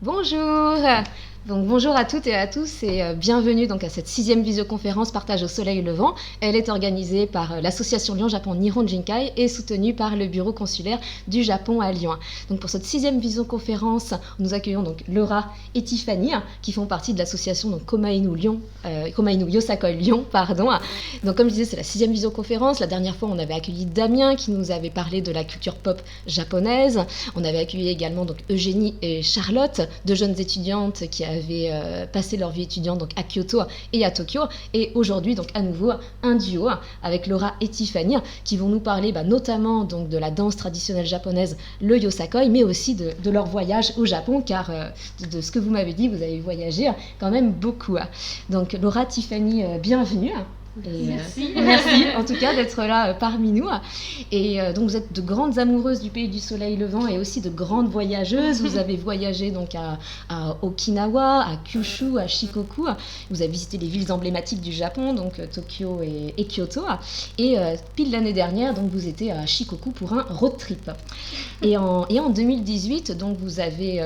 Bonjour. Donc bonjour à toutes et à tous et bienvenue donc à cette 6e visioconférence Partage au soleil levant. Elle est organisée par l'association Lyon-Japon Nihon Jinkai et soutenue par le bureau consulaire du Japon à Lyon. Donc pour cette 6e visioconférence, nous accueillons donc Laura et Tiffany qui font partie de l'association donc Komainu Yosakoi Lyon, pardon. Donc comme je disais, c'est la 6e visioconférence. La dernière fois, on avait accueilli Damien qui nous avait parlé de la culture pop japonaise. On avait accueilli également donc Eugénie et Charlotte, deux jeunes étudiantes qui avaient passé leur vie étudiante donc à Kyoto et à Tokyo. Et aujourd'hui, donc à nouveau, un duo avec Laura et Tiffany qui vont nous parler notamment donc de la danse traditionnelle japonaise, le Yosakoi, mais aussi de leur voyage au Japon, car de ce que vous m'avez dit, vous avez voyagé quand même beaucoup. Donc Laura, Tiffany, bienvenue. Et merci en tout cas d'être là parmi nous. Et donc vous êtes de grandes amoureuses du pays du soleil levant et aussi de grandes voyageuses. Vous avez voyagé donc à Okinawa, à Kyushu, à Shikoku. Vous avez visité les villes emblématiques du Japon, donc Tokyo et Kyoto. Et pile l'année dernière, donc vous étiez à Shikoku pour un road trip. Et en 2018, donc vous avez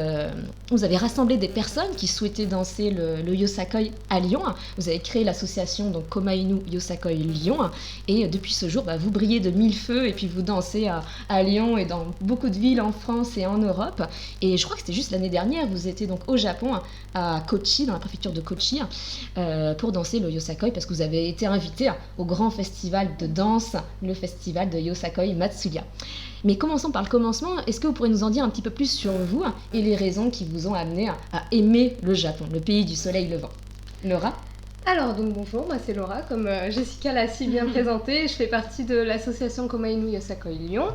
rassemblé des personnes qui souhaitaient danser le Yosakoi à Lyon. Vous avez créé l'association donc Komainu Yosakoi Lyon, et depuis ce jour, vous brillez de mille feux et puis vous dansez à Lyon et dans beaucoup de villes en France et en Europe. Et je crois que c'était juste l'année dernière, vous étiez donc au Japon, à Kochi, dans la préfecture de Kochi, pour danser le Yosakoi, parce que vous avez été invité au grand festival de danse, le festival de Yosakoi Matsuya. Mais commençons par le commencement. Est-ce que vous pourriez nous en dire un petit peu plus sur vous et les raisons qui vous ont amené à aimer le Japon, le pays du soleil levant? Laura? Alors, donc bonjour, moi c'est Laura, comme Jessica l'a si bien présenté, je fais partie de l'association Komainu Yosakoi Lyon.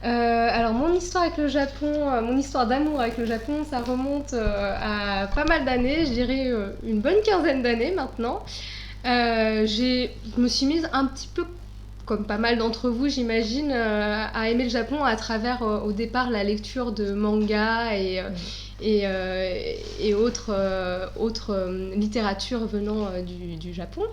Alors mon histoire avec le Japon, mon histoire d'amour avec le Japon, ça remonte à pas mal d'années, je dirais une bonne quinzaine d'années maintenant. Je me suis mise un petit peu, comme pas mal d'entre vous j'imagine, à aimer le Japon à travers au départ la lecture de mangas et autres littératures venant du Japon.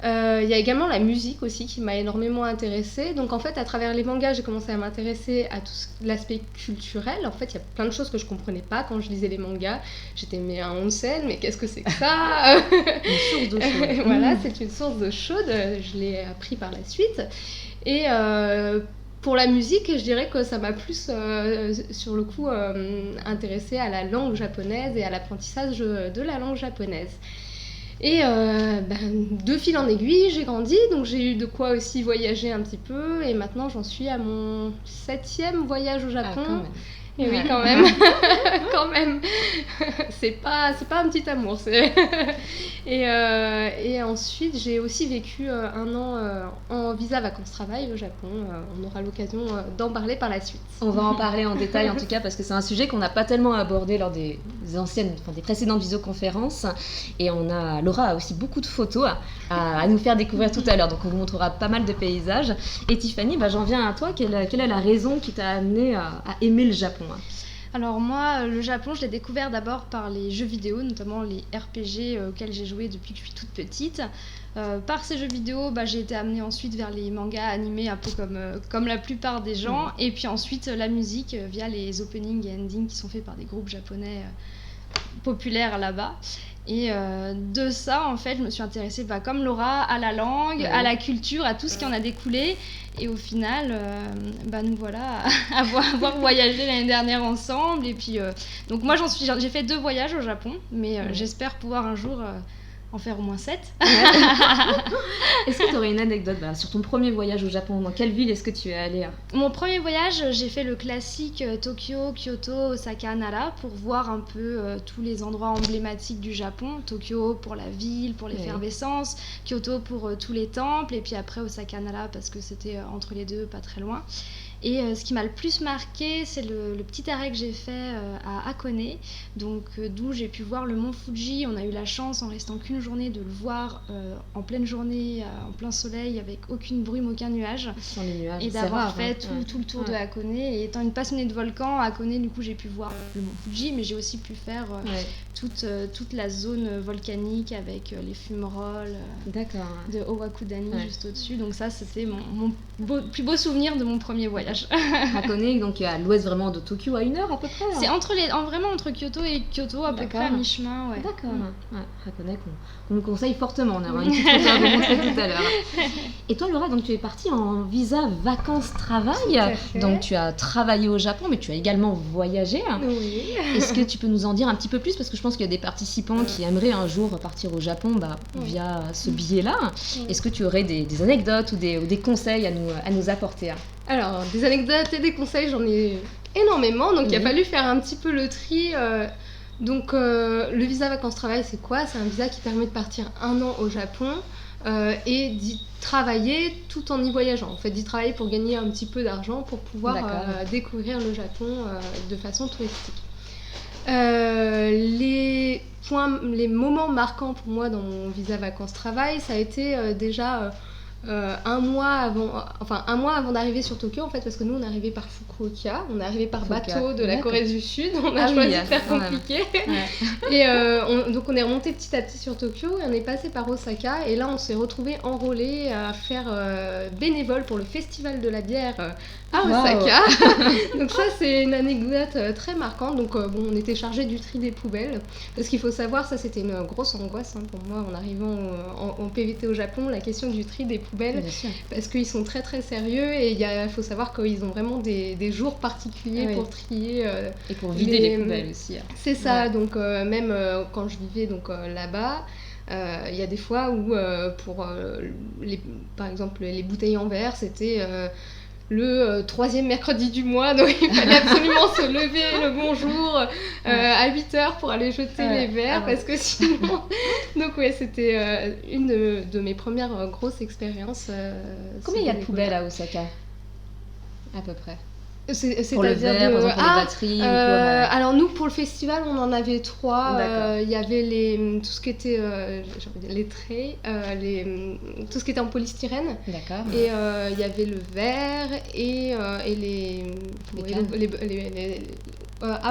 Il y a également la musique aussi qui m'a énormément intéressée. Donc en fait, à travers les mangas, j'ai commencé à m'intéresser à tout l'aspect culturel. En fait, il y a plein de choses que je comprenais pas quand je lisais les mangas. J'étais mais un onsen, mais qu'est-ce que c'est que ça? Une source d'eau chaude. Voilà, c'est une source d'eau chaude. Je l'ai appris par la suite. Et pour la musique, je dirais que ça m'a plus, sur le coup, intéressée à la langue japonaise et à l'apprentissage de la langue japonaise. Et de fil en aiguille, j'ai grandi, donc j'ai eu de quoi aussi voyager un petit peu. Et maintenant, j'en suis à mon 7e voyage au Japon. Quand même. Et oui, quand même. Quand même. C'est pas un petit amour. Et ensuite, j'ai aussi vécu un an en visa vacances-travail au Japon. On aura l'occasion d'en parler par la suite. On va en parler en détail en tout cas, parce que c'est un sujet qu'on n'a pas tellement abordé lors des précédentes visioconférences. Et Laura a aussi beaucoup de photos à nous faire découvrir tout à l'heure. Donc on vous montrera pas mal de paysages. Et Tiffany, j'en viens à toi. Quelle est la raison qui t'a amenée à aimer le Japon? Alors moi, le Japon, je l'ai découvert d'abord par les jeux vidéo, notamment les RPG auxquels j'ai joué depuis que je suis toute petite. Par ces jeux vidéo, j'ai été amenée ensuite vers les mangas animés, un peu comme la plupart des gens. Et puis ensuite, la musique via les openings et endings qui sont faits par des groupes japonais populaires là-bas. Et de ça, en fait, je me suis intéressée, comme Laura, à la langue, à la culture, à tout ce qui en a découlé. Et au final, nous voilà à avoir voyagé l'année dernière ensemble. Et puis, donc moi, j'ai fait 2 voyages au Japon, mais j'espère pouvoir un jour en faire au moins 7. Est-ce que tu aurais une anecdote sur ton premier voyage au Japon? Dans quelle ville est-ce que tu es allée? Mon premier voyage, j'ai fait le classique Tokyo, Kyoto, Osaka, Nara pour voir un peu tous les endroits emblématiques du Japon. Tokyo pour la ville, pour l'effervescence, Kyoto pour tous les temples, et puis après Osaka, Nara parce que c'était entre les deux, pas très loin. Et ce qui m'a le plus marqué, c'est le petit arrêt que j'ai fait à Hakone, donc d'où j'ai pu voir le mont Fuji. On a eu la chance, en restant qu'une journée, de le voir en pleine journée, en plein soleil, avec aucune brume, aucun nuage. Sans les nuages, et d'avoir fait tout le tour de Hakone. Et étant une passionnée de volcans, à Hakone, du coup, j'ai pu voir le mont Fuji, mais j'ai aussi pu faire toute la zone volcanique avec les fumerolles de Owakudani juste au-dessus. Donc ça, c'était mon plus beau souvenir de mon premier voyage. voyage. Hakone, donc à l'ouest vraiment de Tokyo, à 1 heure à peu près. C'est vraiment entre Kyoto et Kyoto, à peu près à mi-chemin. Ouais. D'accord. Ouais, Hakone qu'on vous conseille fortement. On aura une petite photo à vous montrer tout à l'heure. Et toi, Laura, donc tu es partie en visa vacances-travail. Donc tu as travaillé au Japon, mais tu as également voyagé. Oui. Est-ce que tu peux nous en dire un petit peu plus, parce que je pense qu'il y a des participants qui aimeraient un jour partir au Japon via ce biais-là. Est-ce que tu aurais des anecdotes ou des conseils à nous apporter? Alors, des anecdotes et des conseils, j'en ai énormément. Donc, il a fallu faire un petit peu le tri. Donc, le visa vacances-travail, c'est quoi? C'est un visa qui permet de partir 1 an au Japon et d'y travailler tout en y voyageant. En fait, d'y travailler pour gagner un petit peu d'argent pour pouvoir découvrir le Japon de façon touristique. Les moments marquants pour moi dans mon visa vacances-travail, ça a été déjà 1 mois avant d'arriver sur Tokyo, en fait, parce que nous on est arrivé par Fukuoka, on est arrivé par bateau de la Corée du Sud, on a choisi de faire compliqué. Et donc on est remonté petit à petit sur Tokyo et on est passé par Osaka, et là on s'est retrouvés enrôlés à faire bénévole pour le festival de la bière à Osaka. Donc ça c'est une anecdote très marquante. Donc on était chargé du tri des poubelles, parce qu'il faut savoir, ça c'était une grosse angoisse pour moi en arrivant en PVT au Japon, la question du tri des poubelles, parce qu'ils sont très très sérieux, et il faut savoir qu'ils ont vraiment des jours particuliers pour trier et pour vider les poubelles aussi. C'est ça. Donc même quand je vivais là-bas, il y a des fois où par exemple les bouteilles en verre, c'était le 3e mercredi du mois, donc il fallait absolument se lever le bonjour à 8h pour aller jeter les verres, parce que sinon... Donc c'était une de mes premières grosses expériences. Combien il y a de poubelles à Osaka, à peu près? Pour le verre, pour les batteries alors nous, pour le festival, on en avait 3. Il y avait tout ce qui était les trays, tout ce qui était en polystyrène. D'accord. Et il y avait le verre et les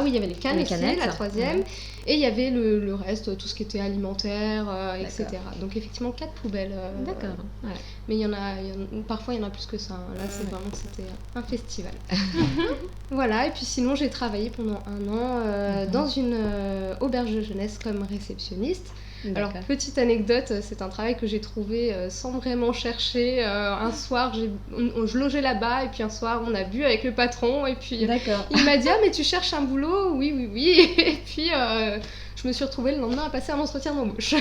il y avait les cannes aussi, la 3e. Et il y avait le reste, tout ce qui était alimentaire, etc. Donc effectivement 4 poubelles. D'accord. Mais parfois il y en a plus que ça. Là c'était un festival. Voilà, et puis sinon j'ai travaillé pendant 1 an dans une auberge de jeunesse comme réceptionniste. Alors, petite anecdote, c'est un travail que j'ai trouvé sans vraiment chercher. Un soir, je logeais là-bas, et puis un soir, on a bu avec le patron, et puis il m'a dit « Ah, mais tu cherches un boulot ?» Oui. Et puis, je me suis retrouvée le lendemain à passer un entretien d'embauche.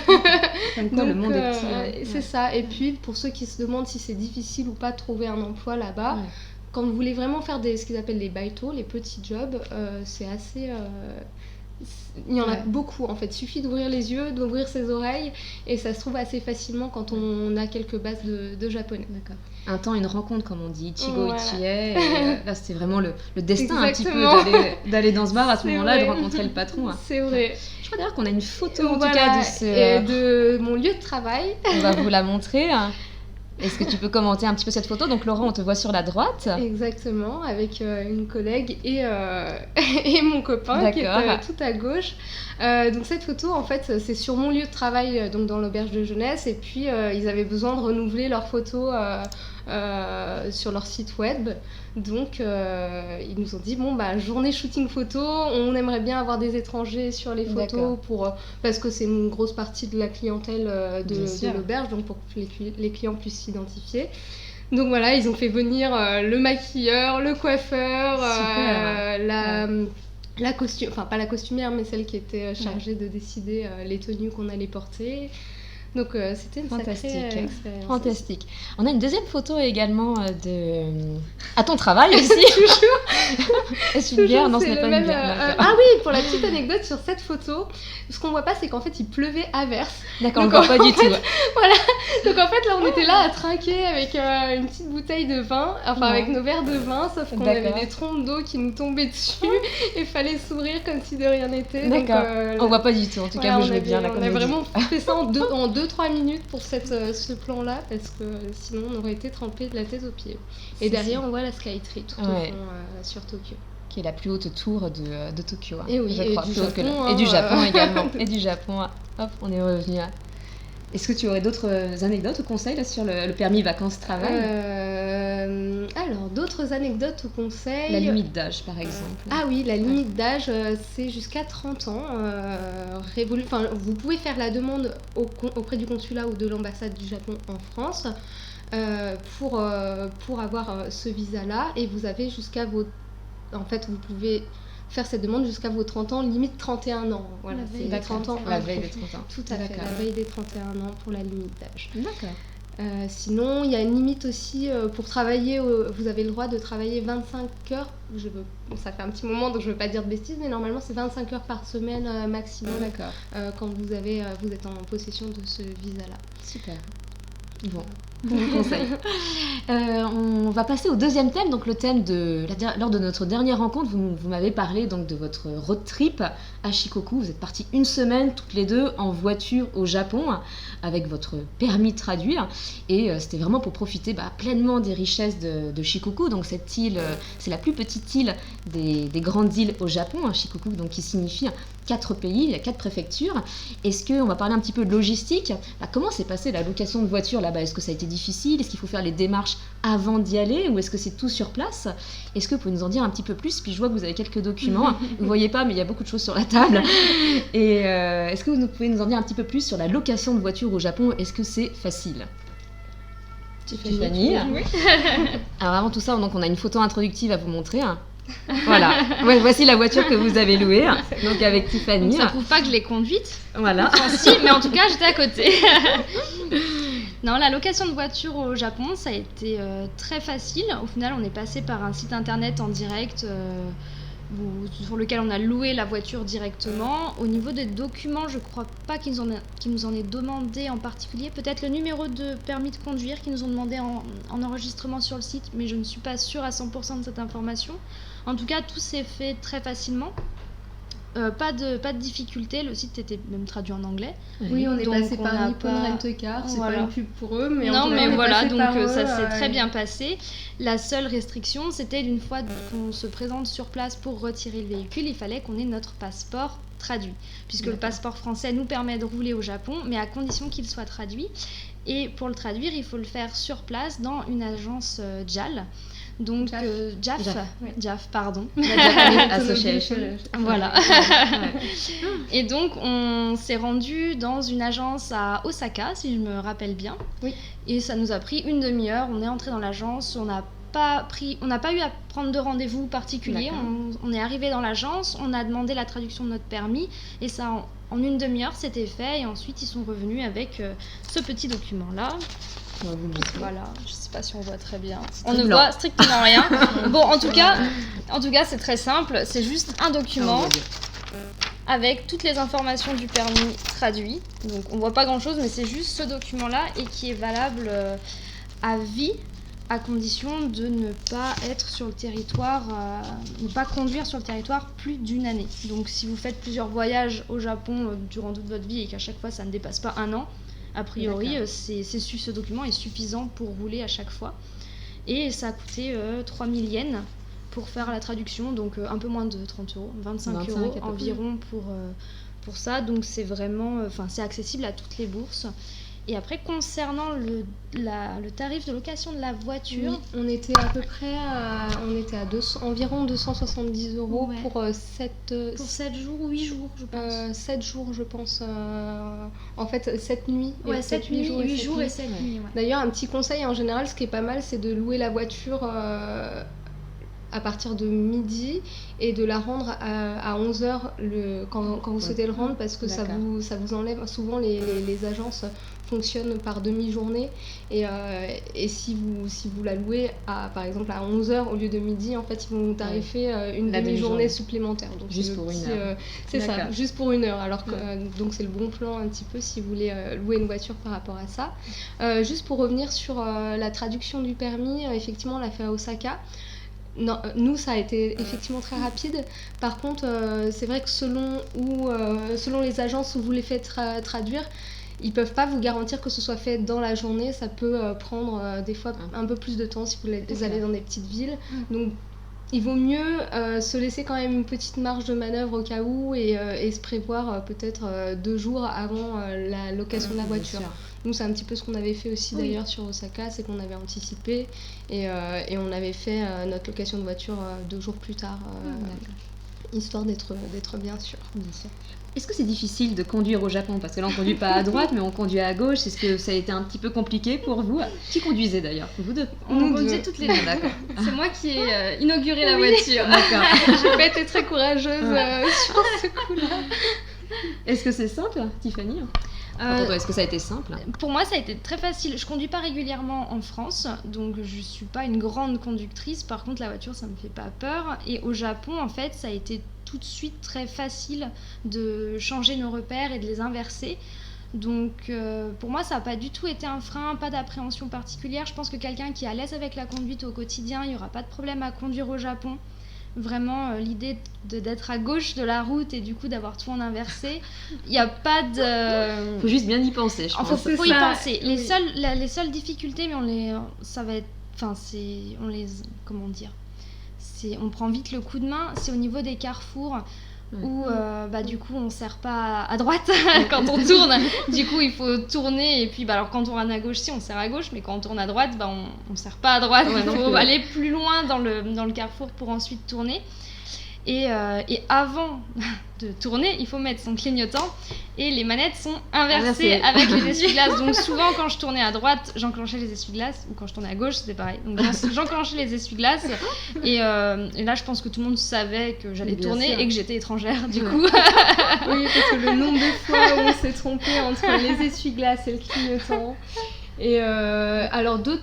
Comme quoi, le monde est petit. C'est ça. Et puis, pour ceux qui se demandent si c'est difficile ou pas de trouver un emploi là-bas, quand vous voulez vraiment faire ce qu'ils appellent les baito, les petits jobs, c'est assez... Il y en a beaucoup en fait, il suffit d'ouvrir les yeux, d'ouvrir ses oreilles, et ça se trouve assez facilement quand on a quelques bases de japonais. D'accord. Un temps, une rencontre, comme on dit, Ichigo Ichie, et là c'était vraiment le destin un petit peu d'aller dans ce bar à ce moment-là, et de rencontrer le patron. C'est vrai. Je crois d'ailleurs qu'on a une photo en tout cas de mon lieu de travail. On va vous la montrer. Est-ce que tu peux commenter un petit peu cette photo? Donc Laura, on te voit sur la droite. Exactement, avec une collègue et mon copain qui est tout à gauche. Donc cette photo, en fait, c'est sur mon lieu de travail, donc dans l'auberge de jeunesse. Et puis ils avaient besoin de renouveler leurs photos sur leur site web. Donc ils nous ont dit journée shooting photo, on aimerait bien avoir des étrangers sur les photos parce que c'est une grosse partie de la clientèle de l'auberge, donc pour que les clients puissent s'identifier. Donc voilà, ils ont fait venir le maquilleur, le coiffeur, la costume, enfin pas la costumière, mais celle qui était chargée de décider les tenues qu'on allait porter. Donc c'était une sacrée expérience. Fantastique. On a une deuxième photo également à ton travail aussi. Est-ce une bière? Non, ce n'est pas une bière. Ah oui, pour la petite anecdote sur cette photo, ce qu'on voit pas, c'est qu'en fait il pleuvait à verse. D'accord, on voit pas du tout. Voilà. Donc en fait là on était là à trinquer avec une petite bouteille de vin, avec nos verres de vin, sauf qu'on avait des trompes d'eau qui nous tombaient dessus et fallait sourire comme si de rien n'était. D'accord. On voit pas du tout. En tout cas, vous jouez bien là. On a vraiment fait ça en 2-3 minutes pour ce plan-là, parce que sinon on aurait été trempé de la tête aux pieds. Et derrière on voit la Skytree tout au fond sur Tokyo. Qui est la plus haute tour de Tokyo. Et oui, je crois, et du Japon également. Et du Japon. Hop, on est revenu à... Est-ce que tu aurais d'autres anecdotes ou conseils là, sur le permis vacances-travail? Alors, d'autres anecdotes ou conseils? La limite d'âge, par exemple. Ah oui, la limite d'âge, c'est jusqu'à 30 ans. Vous pouvez faire la demande auprès du consulat ou de l'ambassade du Japon en France pour avoir ce visa-là. Et vous avez jusqu'à vos... En fait, vous pouvez faire cette demande jusqu'à vos 30 ans, limite 31 ans. Voilà, La c'est veille les des 30 ans. La veille des 30 ans. Tout à fait, D'accord. la veille des 31 ans pour la limite d'âge. D'accord. Sinon, il y a une limite aussi pour travailler. Vous avez le droit de travailler 25 heures. Ça fait un petit moment, donc je ne veux pas dire de bêtises, mais normalement, c'est 25 heures par semaine maximum D'accord. quand vous êtes en possession de ce visa-là. Super. Bon conseil. On va passer au deuxième thème, donc le thème lors de notre dernière rencontre, vous m'avez parlé donc de votre road trip à Shikoku. Vous êtes partis une semaine toutes les deux en voiture au Japon avec votre permis de traduire et c'était vraiment pour profiter pleinement des richesses de Shikoku. Donc cette île, c'est la plus petite île des grandes îles au Japon, Shikoku, donc qui signifie 4 pays, il y a 4 préfectures. On va parler un petit peu de logistique. Comment s'est passée la location de voiture là-bas? Est-ce que ça a été difficile? Est-ce qu'il faut faire les démarches avant d'y aller ou est-ce que c'est tout sur place? Est-ce que vous pouvez nous en dire un petit peu plus? Puis je vois que vous avez quelques documents. Vous ne voyez pas, mais il y a beaucoup de choses sur la table. Et est-ce que vous pouvez nous en dire un petit peu plus sur la location de voiture au Japon? Est-ce que c'est facile? Tiffany. Oui. Alors avant tout ça, donc on a une photo introductive à vous montrer. Voilà, voici la voiture que vous avez louée, donc avec Tiffany. Donc ça prouve pas que je l'ai conduite. Voilà. Enfin, si, mais en tout cas, j'étais à côté. Non, la location de voiture au Japon, ça a été très facile. Au final, on est passé par un site internet en direct sur lequel on a loué la voiture directement. Au niveau des documents, je crois pas qu'ils nous en aient demandé en particulier. Peut-être le numéro de permis de conduire qu'ils nous ont demandé en enregistrement sur le site, mais je ne suis pas sûre à 100% de cette information. En tout cas, tout s'est fait très facilement. Pas de difficulté, le site était même traduit en anglais. Oui, on est Donc, passé on par n'a Nippon pas- Rent-A-Car, c'est Voilà. pas une pub pour eux, mais Non, mais voilà, donc ça s'est très bien. bien passé. La seule restriction, c'était d'une fois qu'on se présente sur place pour retirer le véhicule, il fallait qu'on ait notre passeport traduit. Puisque le passeport français nous permet de rouler au Japon, mais à condition qu'il soit traduit. Et pour le traduire, il faut le faire sur place dans une agence JAL. Donc JAF, pardon. La Japanese Association. Voilà. Et donc on s'est rendu dans une agence à Osaka, si je me rappelle bien. Oui. Et ça nous a pris une demi-heure. On est entré dans l'agence, on n'a pas eu à prendre de rendez-vous particulier. On est arrivé dans l'agence, on a demandé la traduction de notre permis et ça en une demi-heure c'était fait. Et ensuite ils sont revenus avec ce petit document là. Voilà, je sais pas si on voit très bien. On ne voit strictement rien. Bon, en tout cas, c'est très simple. C'est juste un document avec toutes les informations du permis traduit. Donc, on voit pas grand-chose, mais c'est juste ce document-là et qui est valable à vie, à condition de ne pas être sur le territoire, ne pas conduire sur le territoire plus d'une année. Donc, si vous faites plusieurs voyages au Japon durant toute votre vie et qu'à chaque fois ça ne dépasse pas un an, a priori, ce document est suffisant pour rouler à chaque fois. Et ça a coûté 3000 yens pour faire la traduction, donc un peu moins de 30 euros, 25 euros environ pour ça. Donc c'est vraiment, c'est accessible à toutes les bourses. Et après, concernant le tarif de location de la voiture... Oui, on était à peu près à environ 270 euros pour 7 jours ou 8 jours, je pense. 7 jours, je pense. En fait, 7 nuits. Ouais, 7 nuits, 8 jours et 7 nuits. Ouais. D'ailleurs, un petit conseil en général, ce qui est pas mal, c'est de louer la voiture à partir de midi et de la rendre à 11h quand vous souhaitez le rendre, parce que ça vous enlève. Souvent, les agences fonctionnent par demi-journée et si vous la louez par exemple à 11h au lieu de midi, en fait ils vont vous tarifer une demi-journée supplémentaire. Donc juste pour une heure. C'est ça, juste pour une heure. Alors que donc c'est le bon plan un petit peu si vous voulez louer une voiture par rapport à ça. Juste pour revenir sur la traduction du permis, effectivement on l'a fait à Osaka. Non, nous ça a été effectivement très rapide. Par contre c'est vrai que selon les agences où vous les faites traduire, ils peuvent pas vous garantir que ce soit fait dans la journée. Ça peut prendre des fois un peu plus de temps si vous allez dans des petites villes. Donc il vaut mieux se laisser quand même une petite marge de manœuvre au cas où et se prévoir peut-être 2 jours avant la location de la voiture. Nous, c'est un petit peu ce qu'on avait fait aussi d'ailleurs sur Osaka, c'est qu'on avait anticipé et on avait fait notre location de voiture 2 jours plus tard, histoire d'être bien sûr. Bien sûr. Est-ce que c'est difficile de conduire au Japon? Parce que là, on ne conduit pas à droite, mais on conduit à gauche. Est-ce que ça a été un petit peu compliqué pour vous? Qui conduisait d'ailleurs? Vous deux? On conduisait toutes les deux. D'accord. C'est moi qui ai inauguré la voiture. D'accord. J'ai pas été très courageuse sur ce coup-là. Est-ce que c'est simple, Tiffany? Est-ce que ça a été simple? Pour moi, ça a été très facile. Je conduis pas régulièrement en France, donc je suis pas une grande conductrice. Par contre, la voiture, ça me fait pas peur. Et au Japon, en fait, ça a été tout de suite très facile de changer nos repères et de les inverser. Donc pour moi, ça n'a pas du tout été un frein, pas d'appréhension particulière. Je pense que quelqu'un qui est à l'aise avec la conduite au quotidien, il n'y aura pas de problème à conduire au Japon. Vraiment, l'idée d'être à gauche de la route et du coup d'avoir tout en inversé, il n'y a pas de... Faut juste bien y penser, je pense. Faut y penser. Les seules difficultés, mais on prend vite le coup de main, c'est au niveau des carrefours. Où du coup on ne serre pas à droite quand on tourne, du coup il faut tourner et puis alors quand on tourne à gauche, si on serre à gauche, mais quand on tourne à droite, on ne serre pas à droite, il faut aller plus loin dans le carrefour pour ensuite tourner. Et avant de tourner, il faut mettre son clignotant et les manettes sont inversées avec les essuie-glaces. Donc souvent quand je tournais à droite, j'enclenchais les essuie-glaces, ou quand je tournais à gauche, c'était pareil. Donc j'enclenchais les essuie-glaces et là je pense que tout le monde savait que j'allais tourner et que j'étais étrangère du coup. Oui, parce que le nombre de fois où on s'est trompé entre les essuie-glaces et le clignotant. Et alors deux,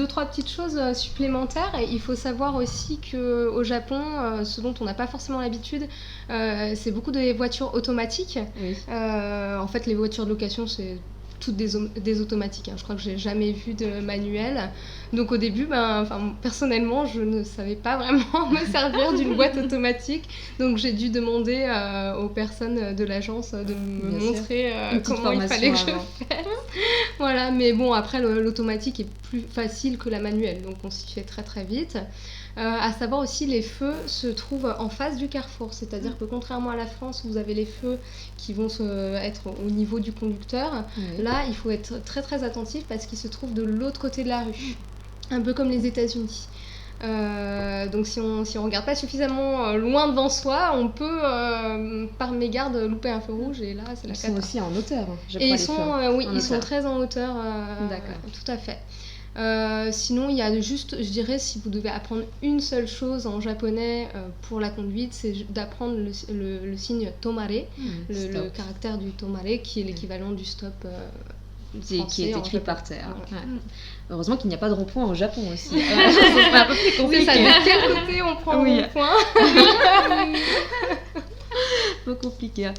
trois petites choses supplémentaires. Et il faut savoir aussi qu'au Japon, ce dont on n'a pas forcément l'habitude, c'est beaucoup de voitures automatiques. Oui. En fait, les voitures de location, c'est toutes des automatiques. Je crois que j'ai jamais vu de manuel. Donc au début, personnellement, je ne savais pas vraiment me servir d'une boîte automatique. Donc j'ai dû demander aux personnes de l'agence de me montrer comment il fallait que je fasse. Voilà, mais bon, après l'automatique est plus facile que la manuelle, donc on s'y fait très très vite. À savoir aussi, les feux se trouvent en face du carrefour, c'est-à-dire que contrairement à la France où vous avez les feux qui vont être au niveau du conducteur, là il faut être très très attentif parce qu'ils se trouvent de l'autre côté de la rue, un peu comme les États-Unis. Donc si on regarde pas suffisamment loin devant soi, on peut par mégarde louper un feu rouge et là c'est la cata. Ils sont aussi en hauteur, je crois. Et ils sont très en hauteur. D'accord. Tout à fait. Sinon, il y a juste, je dirais, si vous devez apprendre une seule chose en japonais pour la conduite, c'est d'apprendre le signe tomare, le caractère du tomare qui est l'équivalent du stop. Qui est écrit par terre. Ouais. Heureusement qu'il n'y a pas de rond-point au Japon aussi. C'est un peu plus compliqué. C'est ça, de quel côté on prend le rond-point? Peu compliqué.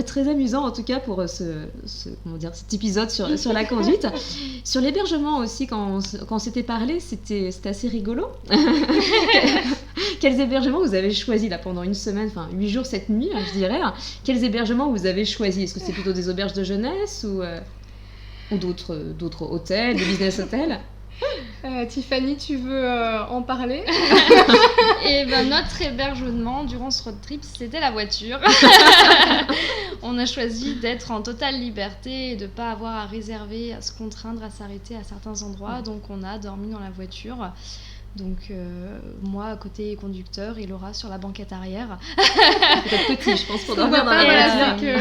Très amusant en tout cas pour cet épisode sur la conduite. Sur l'hébergement aussi, quand on s'était parlé, c'était assez rigolo. Quels hébergements vous avez choisis là pendant une semaine, 8 jours, 7 nuits, je dirais. Quels hébergements vous avez choisis? Est-ce que c'est plutôt des auberges de jeunesse ou d'autres hôtels, des business hôtels? Tiffany, tu veux en parler? Et notre hébergement durant ce road trip, c'était la voiture. On a choisi d'être en totale liberté et de ne pas avoir à réserver, à se contraindre à s'arrêter à certains endroits. Donc on a dormi dans la voiture. Donc moi à côté conducteur et Laura sur la banquette arrière. Peut-être petit, je pense, pour dormir dans la voiture.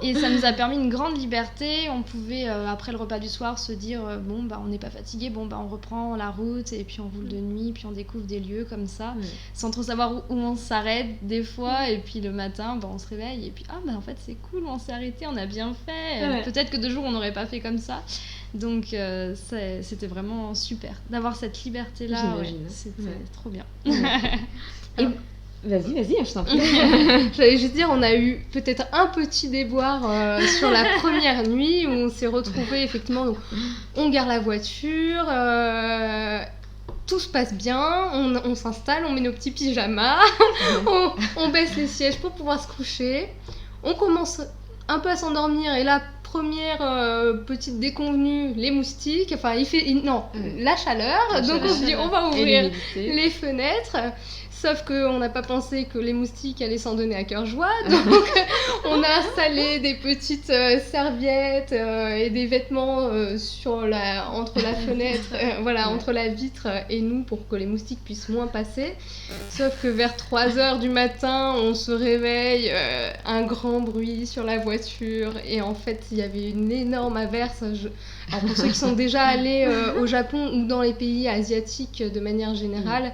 Et ça nous a permis une grande liberté. On pouvait après le repas du soir se dire on n'est pas fatigué, on reprend la route et puis on roule de nuit, puis on découvre des lieux comme ça, sans trop savoir où on s'arrête des fois. Et puis le matin, on se réveille et puis en fait c'est cool, on s'est arrêté, on a bien fait. Peut-être que 2 jours on n'aurait pas fait comme ça. Donc c'était vraiment super d'avoir cette liberté-là. C'était trop bien. Et... Vas-y, je t'en prie. J'allais juste dire, on a eu peut-être un petit déboire sur la première nuit où on s'est retrouvés effectivement. Donc, on gare la voiture, tout se passe bien, on s'installe, on met nos petits pyjamas, on baisse les sièges pour pouvoir se coucher, on commence un peu à s'endormir et là, première petite déconvenue, les moustiques, enfin la chaleur, donc on se dit on va ouvrir les fenêtres. Sauf qu'on n'a pas pensé que les moustiques allaient s'en donner à cœur joie, donc on a installé des petites serviettes et des vêtements entre la fenêtre, entre la vitre et nous pour que les moustiques puissent moins passer. Sauf que vers 3h du matin, on se réveille, un grand bruit sur la voiture et en fait il y avait une énorme averse. Alors pour ceux qui sont déjà allés au Japon ou dans les pays asiatiques de manière générale,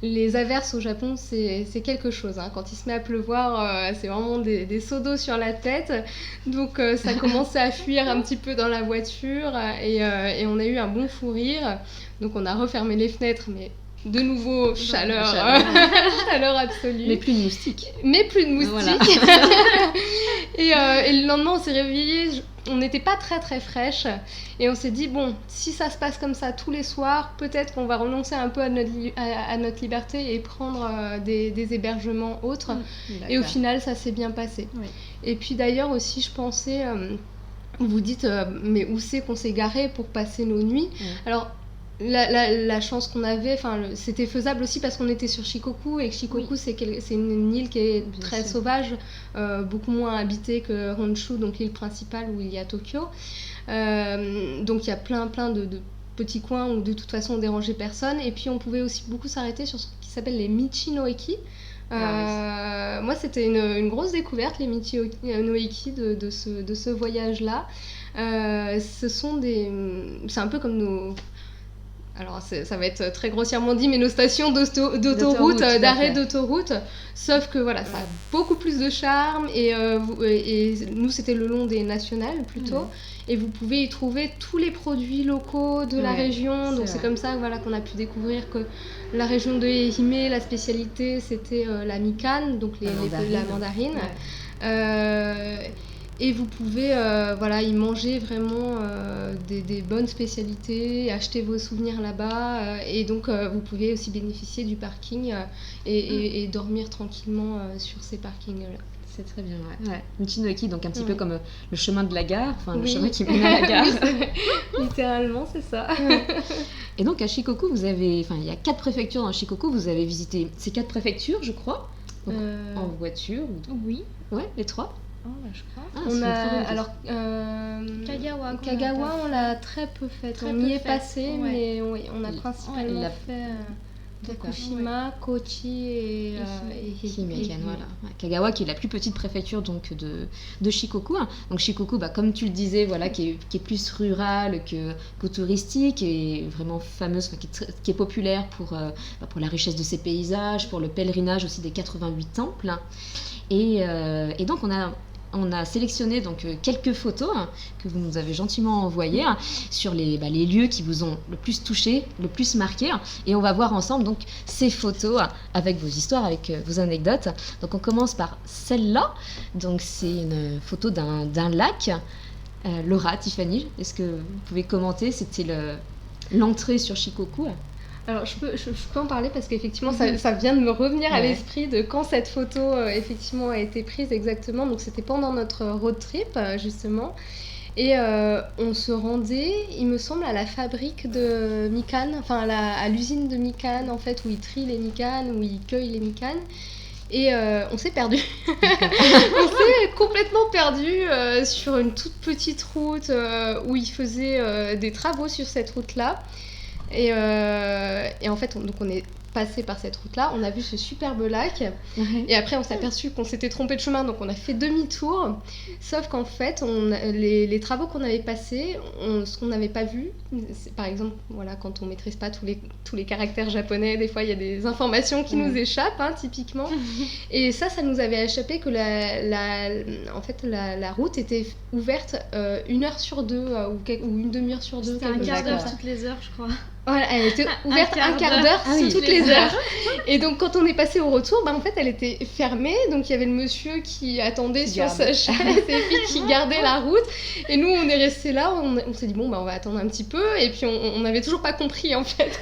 les averses au Japon, c'est quelque chose. Hein. Quand il se met à pleuvoir, c'est vraiment des seaux d'eau sur la tête. Donc ça commençait à fuir un petit peu dans la voiture et on a eu un bon fou rire. Donc on a refermé les fenêtres, mais de nouveau, chaleur absolue. Mais plus de moustiques. Voilà. Et le lendemain, on s'est réveillés. On n'était pas très très fraîche et on s'est dit bon, si ça se passe comme ça tous les soirs, peut-être qu'on va renoncer un peu à notre liberté et prendre des hébergements autres. Et au final, ça s'est bien passé. Oui. Et puis d'ailleurs aussi, je pensais, vous dites, mais où c'est qu'on s'est garé pour passer nos nuits ? Alors, la chance qu'on avait, c'était faisable aussi parce qu'on était sur Shikoku et que Shikoku c'est une île qui est très sauvage, beaucoup moins habitée que Honshu, donc l'île principale où il y a Tokyo. Donc il y a plein de petits coins où de toute façon on dérangeait personne et puis on pouvait aussi beaucoup s'arrêter sur ce qui s'appelle les Michi no Eki. Moi c'était une grosse découverte, les Michi no Eki de ce voyage-là. C'est un peu comme nos... Alors ça va être très grossièrement dit, mais nos stations d'autoroute, d'arrêt d'autoroute, sauf que voilà, ça a beaucoup plus de charme et nous c'était le long des nationales plutôt, et vous pouvez y trouver tous les produits locaux de la région, donc c'est comme ça qu'on a pu découvrir que la région de Ehime, la spécialité c'était la mikan, donc la mandarine. Et vous pouvez y manger vraiment des bonnes spécialités, acheter vos souvenirs là-bas. Et donc, vous pouvez aussi bénéficier du parking et dormir tranquillement sur ces parkings-là. C'est très bien, ouais. Michi-no-eki, donc un petit peu comme le chemin de la gare, le chemin qui mène à la gare. Littéralement, c'est ça. Et donc, à Shikoku, il y a 4 préfectures dans Shikoku. Vous avez visité ces 4 préfectures, je crois, donc, en voiture. Oui. Ouais, les 3. Je crois. On a Kagawa, on l'a très peu fait. On y est passé, mais on a principalement fait Fukushima, Kochi et Ehime. Voilà. Kagawa qui est la plus petite préfecture donc de Shikoku. Donc Shikoku, comme tu le disais, qui est plus rurale que touristique et vraiment fameuse, qui est populaire pour la richesse de ses paysages, pour le pèlerinage aussi des 88 temples. Et donc on a sélectionné donc quelques photos que vous nous avez gentiment envoyées sur les lieux qui vous ont le plus touché, le plus marqué. Et on va voir ensemble donc ces photos avec vos histoires, avec vos anecdotes. Donc on commence par celle-là. Donc c'est une photo d'un lac. Laura, Tiffany, est-ce que vous pouvez commenter ? C'était l'entrée sur Shikoku. Alors, je peux en parler parce qu'effectivement, ça vient de me revenir à l'esprit de quand cette photo, effectivement, a été prise exactement. Donc, c'était pendant notre road trip, justement. Et on se rendait, il me semble, à la fabrique de mikan, à l'usine de mikan, en fait, où ils trient les mikan, où ils cueillent les mikan. Et on s'est perdu. On s'est complètement perdu sur une toute petite route où ils faisaient des travaux sur cette route-là. Et en fait, on est passé par cette route-là, on a vu ce superbe lac, et après on s'est aperçu qu'on s'était trompé de chemin, donc on a fait demi-tour, sauf qu'en fait, les travaux qu'on avait passés, ce qu'on n'avait pas vu, par exemple, quand on maîtrise pas tous les caractères japonais, des fois il y a des informations qui nous échappent, typiquement, et ça nous avait échappé que en fait, la route était ouverte 1 heure sur 2, ou une demi-heure sur 2. C'était un quart d'heure toutes les heures, je crois. Voilà, elle était ouverte un quart d'heure toutes les heures. Et donc quand on est passé au retour, en fait elle était fermée, donc il y avait le monsieur qui attendait sur sa chaise et puis qui gardait la route. Et nous on est restés là, on s'est dit bon on va attendre un petit peu, et puis on n'avait toujours pas compris en fait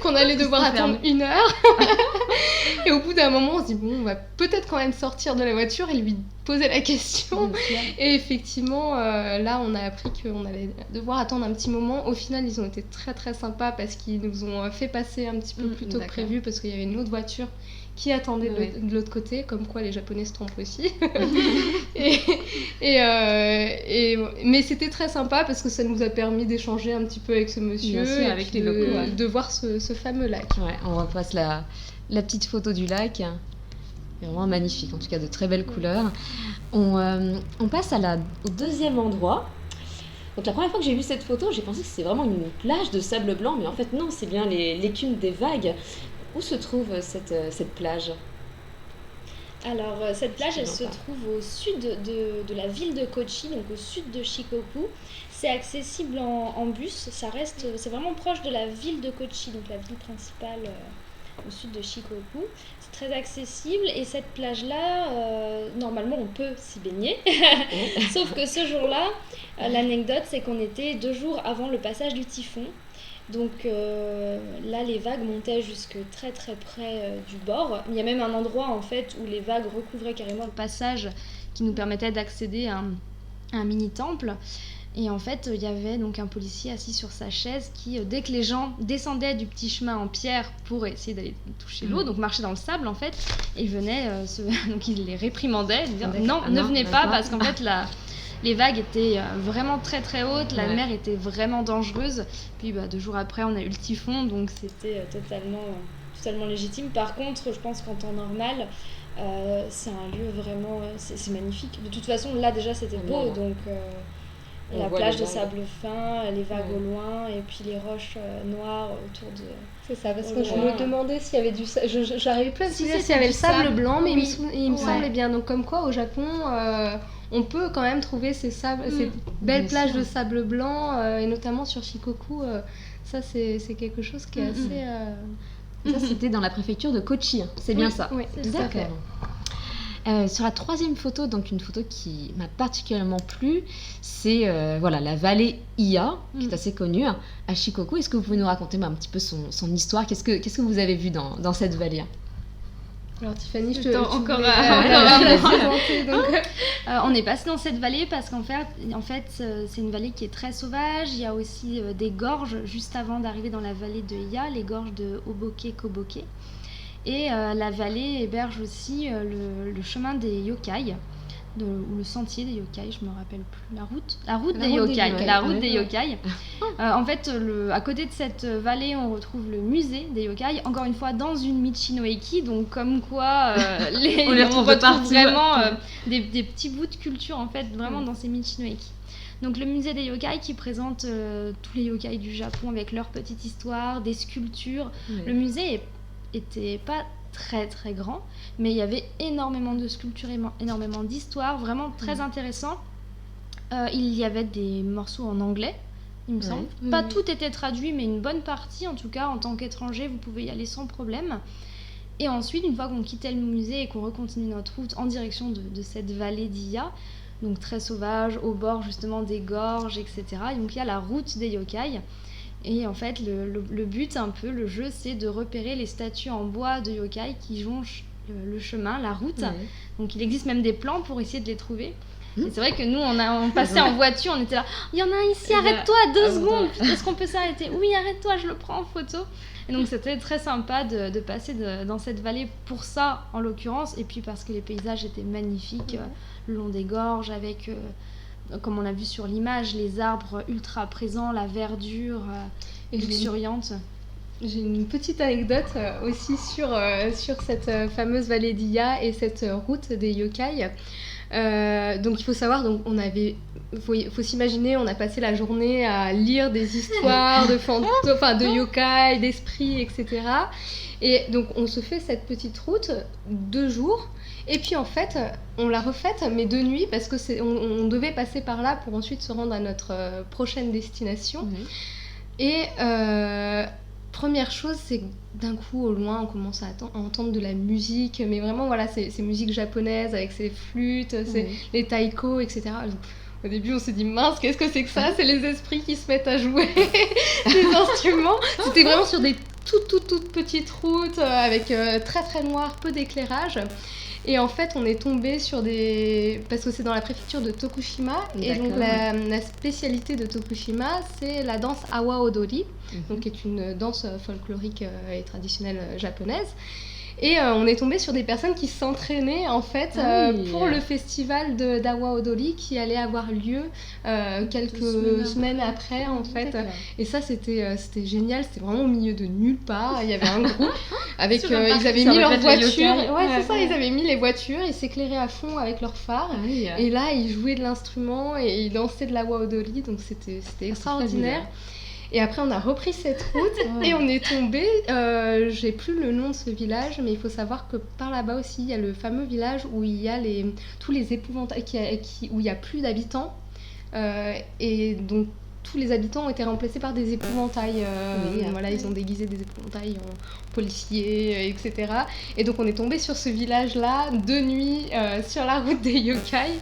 qu'on allait devoir attendre 1 heure. Et au bout d'un moment on se dit bon on va peut-être quand même sortir de la voiture et lui poser la question. Et effectivement là on a appris qu'on allait devoir attendre un petit moment. Au final ils ont été très très sympas parce qu'ils nous ont fait passer un petit peu plus tôt que prévu, parce qu'il y avait une autre voiture qui attendait de l'autre côté, comme quoi les Japonais se trompent aussi. Mais c'était très sympa parce que ça nous a permis d'échanger un petit peu avec ce monsieur, sûr, et avec puis les locaux, de voir ce fameux lac. Ouais, on repasse la petite photo du lac. C'est vraiment magnifique, en tout cas de très belles couleurs. On passe au deuxième endroit. Donc la première fois que j'ai vu cette photo, j'ai pensé que c'était vraiment une plage de sable blanc, mais en fait non, c'est bien l'écume des vagues. Où se trouve cette plage ? Alors cette plage, elle se trouve au sud de la ville de Kochi, donc au sud de Shikoku. C'est accessible en bus, c'est vraiment proche de la ville de Kochi, donc la ville principale au sud de Shikoku. C'est très accessible, et cette plage-là, normalement on peut s'y baigner. Sauf que ce jour-là, l'anecdote c'est qu'on était 2 jours avant le passage du typhon. Donc là les vagues montaient jusque très très près du bord. Il y a même un endroit en fait où les vagues recouvraient carrément le passage, qui nous permettait d'accéder à un mini temple. Et en fait il y avait donc un policier assis sur sa chaise qui, dès que les gens descendaient du petit chemin en pierre pour essayer d'aller toucher l'eau, donc marcher dans le sable en fait, il venait donc il les réprimandait, disant non, ne venez pas, parce qu'en fait les vagues étaient vraiment très très hautes, la mer était vraiment dangereuse. Puis 2 jours après on a eu le typhon, donc c'était totalement légitime. Par contre je pense qu'en temps normal c'est un lieu vraiment c'est magnifique. De toute façon là déjà c'était beau, donc la plage de sable fin, les vagues au loin, et puis les roches noires autour de... C'est ça, parce que je me demandais s'il y avait du sable. J'arrivais plus à se dire s'il y avait le sable blanc, mais il me semblait bien. Donc comme quoi au Japon, on peut quand même trouver ces belles plages de sable blanc, et notamment sur Shikoku. Ça c'est quelque chose qui est assez... Ça c'était dans la préfecture de Kochi, c'est bien ça. Oui, d'accord. Sur la 3e photo, donc une photo qui m'a particulièrement plu, c'est la vallée Iya, qui est assez connue à Shikoku. Est-ce que vous pouvez nous raconter un petit peu son histoire ? Qu'est-ce que vous avez vu dans cette vallée ? Alors Tiffany, je te encore la présenter. On est passé dans cette vallée parce qu'en fait c'est une vallée qui est très sauvage. Il y a aussi des gorges juste avant d'arriver dans la vallée de Iya, les gorges de Oboke-Koboke. Et la vallée héberge aussi le chemin des yokai, ou le sentier des yokai, je me rappelle plus, la route des yokai. En fait, à côté de cette vallée, on retrouve le musée des yokai, encore une fois dans une Michinoeki, donc comme quoi on retrouve vraiment des petits bouts de culture en fait, vraiment dans ces Michinoeki. Donc le musée des yokai qui présente tous les yokai du Japon avec leur petite histoire, des sculptures. Le musée était pas très très grand, mais il y avait énormément de sculptures, énormément d'histoires, vraiment très intéressant. Il y avait des morceaux en anglais, il me semble. Pas tout était traduit, mais une bonne partie, en tout cas, en tant qu'étranger, vous pouvez y aller sans problème. Et ensuite, une fois qu'on quittait le musée et qu'on recontinue notre route en direction de cette vallée d'Iya, donc très sauvage, au bord justement des gorges, etc. Et donc il y a la route des yokai. Et en fait, le but, un peu, le jeu, c'est de repérer les statues en bois de yokai qui jonchent le chemin, la route. Donc il existe même des plans pour essayer de les trouver. Et c'est vrai que nous, on passait en voiture, on était là, il y en a un ici, arrête-toi, 2 secondes, est-ce qu'on peut s'arrêter ? Oui, arrête-toi, je le prends en photo. Et donc c'était très sympa de passer dans cette vallée pour ça, en l'occurrence, et puis parce que les paysages étaient magnifiques, le long des gorges, avec... comme on l'a vu sur l'image, les arbres ultra présents, la verdure luxuriante. J'ai une petite anecdote aussi sur cette fameuse vallée d'Iya et cette route des yokai. Donc il faut savoir, faut s'imaginer, on a passé la journée à lire des histoires de fantômes, de yokai, d'esprits, etc. Et donc on se fait cette petite route 2 jours. Et puis en fait, on l'a refaite, mais de nuit, parce que on devait passer par là pour ensuite se rendre à notre prochaine destination. Et première chose, c'est que d'un coup, au loin, on commence à entendre de la musique, mais vraiment, voilà, c'est musique japonaise avec ses flûtes, c'est les taiko, etc. Donc, au début, on s'est dit, mince, qu'est-ce que c'est que ça? C'est les esprits qui se mettent à jouer des instruments. C'était vraiment sur des toutes petites routes, avec très très noir, peu d'éclairage. Et en fait, on est tombé sur des... Parce que c'est dans la préfecture de Tokushima. Et donc, la spécialité de Tokushima, c'est la danse Awa Odori, donc, qui est une danse folklorique et traditionnelle japonaise. Et on est tombé sur des personnes qui s'entraînaient en fait pour le festival d'Awa Odori qui allait avoir lieu quelques semaines après en fait. Et ça c'était génial, c'était vraiment au milieu de nulle part. Il y avait un groupe avec ils avaient mis leurs voitures. Ils avaient mis les voitures, ils s'éclairaient à fond avec leurs phares. Et là ils jouaient de l'instrument et ils dansaient de l'Awa Odori, donc c'était extraordinaire. Et après, on a repris cette route et on est tombé, j'ai plus le nom de ce village, mais il faut savoir que par là-bas aussi, il y a le fameux village où il y a tous les épouvantails, où il n'y a plus d'habitants. Et donc, tous les habitants ont été remplacés par des épouvantails. Voilà, ils ont déguisé des épouvantails en policiers, etc. Et donc, on est tombé sur ce village-là, de nuit, sur la route des yokai.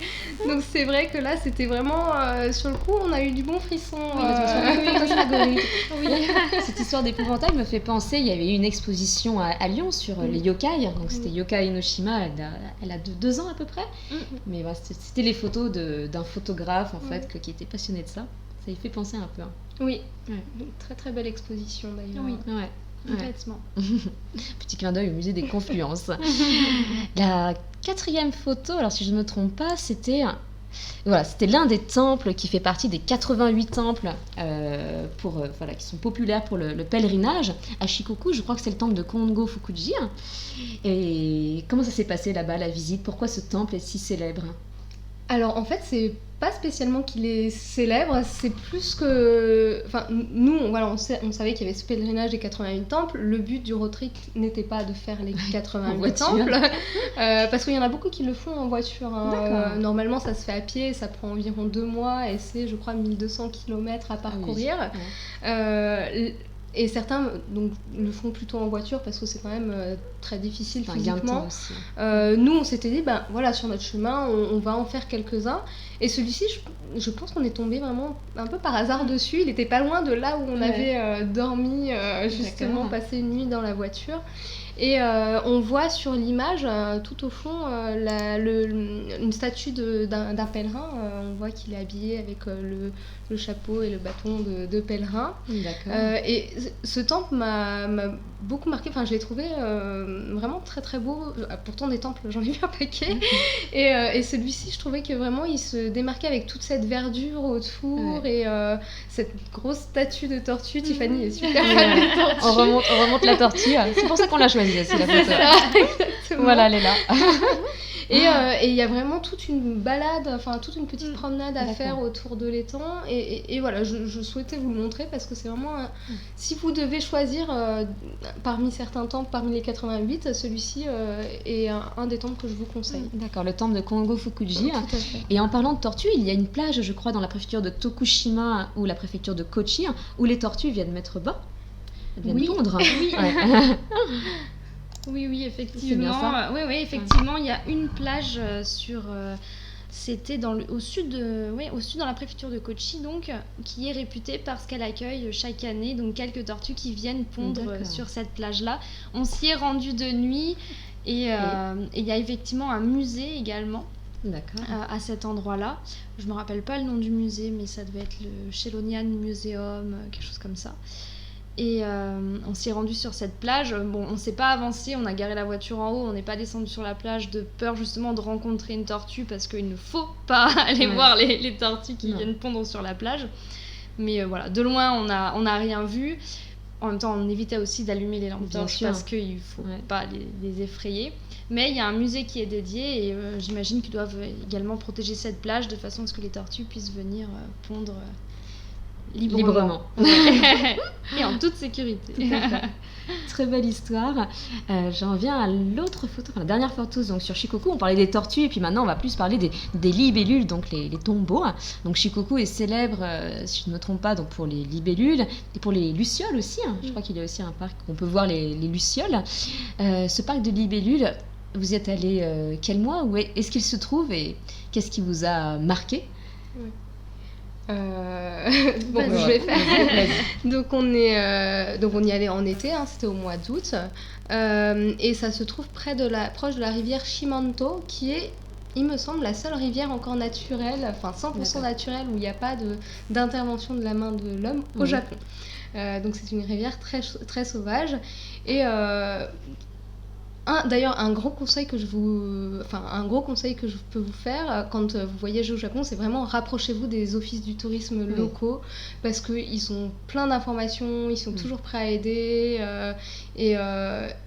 Donc, c'est vrai que là, c'était vraiment... sur le coup, on a eu du bon frisson. Cette histoire d'épouvantail me fait penser, il y avait eu une exposition à Lyon sur les yokai. Donc, c'était Yokai Enoshima, elle a 2 ans à peu près. Mais voilà, c'était les photos d'un photographe, en fait, qui était passionné de ça. Ça y fait penser un peu. Oui, une très très belle exposition d'ailleurs. Oui, complètement. Petit clin d'œil au musée des Confluences. La 4e photo, alors si je ne me trompe pas, c'était l'un des temples qui fait partie des 88 temples qui sont populaires pour le pèlerinage. À Shikoku, je crois que c'est le temple de Kongo Fukuji. Et comment ça s'est passé là-bas, la visite? Pourquoi ce temple est si célèbre? Alors en fait, c'est pas spécialement qu'il est célèbre, c'est plus que... Enfin, nous, on savait qu'il y avait ce pèlerinage des 88 temples. Le but du road trip n'était pas de faire les 88 temples, parce qu'il y en a beaucoup qui le font en voiture. Normalement, ça se fait à pied, ça prend environ 2 mois, et c'est, je crois, 1200 km à parcourir. Et certains donc, le font plutôt en voiture parce que c'est quand même très difficile physiquement. Nous, on s'était dit, sur notre chemin, on va en faire quelques-uns. Et celui-ci, je pense qu'on est tombé vraiment un peu par hasard dessus. Il n'était pas loin de là où on avait dormi, justement, passé une nuit dans la voiture. Et on voit sur l'image, tout au fond, une statue d'un pèlerin. On voit qu'il est habillé avec le chapeau et le bâton de pèlerin. Et ce temple m'a beaucoup marqué. Enfin, je l'ai trouvé vraiment très très beau. Pourtant, des temples, j'en ai vu un paquet. Et celui-ci, je trouvais que vraiment, il se démarquait avec toute cette verdure autour et cette grosse statue de tortue. Tiffany est super fan des tortues. On remonte la tortue. C'est pour ça qu'on l'a choisie, c'est la photo. Exactement. Voilà, elle est là. Et il y a vraiment toute une balade, enfin toute une petite promenade à faire autour de l'étang. Et voilà, je souhaitais vous le montrer parce que c'est vraiment... Si vous devez choisir parmi certains temples, parmi les 88, celui-ci est un des temples que je vous conseille. D'accord, le temple de Kongo Fukuji. Tout à fait. Et en parlant de tortues, il y a une plage, je crois, dans la préfecture de Tokushima ou la préfecture de Kochi, où les tortues viennent mettre bas. Elles viennent pondre. Oui, effectivement. Effectivement, il y a une plage c'était au sud dans la préfecture de Kochi, donc, qui est réputée parce qu'elle accueille chaque année donc quelques tortues qui viennent pondre sur cette plage-là. On s'y est rendu de nuit et il y a effectivement un musée également. À cet endroit-là. Je me rappelle pas le nom du musée, mais ça devait être le Shelonian Museum, quelque chose comme ça. Et on s'est rendu sur cette plage. Bon, on s'est pas avancé, on a garé la voiture en haut, on n'est pas descendu sur la plage de peur justement de rencontrer une tortue parce qu'il ne faut pas aller voir les tortues qui viennent pondre sur la plage. Mais voilà, de loin on a rien vu. En même temps, on évitait aussi d'allumer les lampes torches parce qu'il faut pas les effrayer. Mais il y a un musée qui est dédié et j'imagine qu'ils doivent également protéger cette plage de façon à ce que les tortues puissent venir pondre librement. Et en toute sécurité. Très belle histoire. J'en viens à l'autre photo, enfin, la dernière photo donc, sur Shikoku. On parlait des tortues et puis maintenant on va plus parler des libellules, donc les tombeaux. Donc Shikoku est célèbre, si je ne me trompe pas, donc pour les libellules et pour les lucioles aussi. Je crois qu'il y a aussi un parc où on peut voir les lucioles. Ce parc de libellules, vous y êtes allé quel mois? Où est-ce qu'il se trouve et qu'est-ce qui vous a marqué? Bon, je vais faire. Donc on y allait en été, c'était au mois d'août, et ça se trouve proche de la rivière Shimanto, qui est, il me semble, la seule rivière encore naturelle, enfin 100% naturelle, où il n'y a pas d'intervention de la main de l'homme au Japon. Donc c'est une rivière très, très sauvage. Et d'ailleurs, un gros conseil que je peux vous faire quand vous voyagez au Japon, c'est vraiment rapprochez-vous des offices du tourisme locaux, parce qu'ils ont plein d'informations, ils sont toujours prêts à aider, et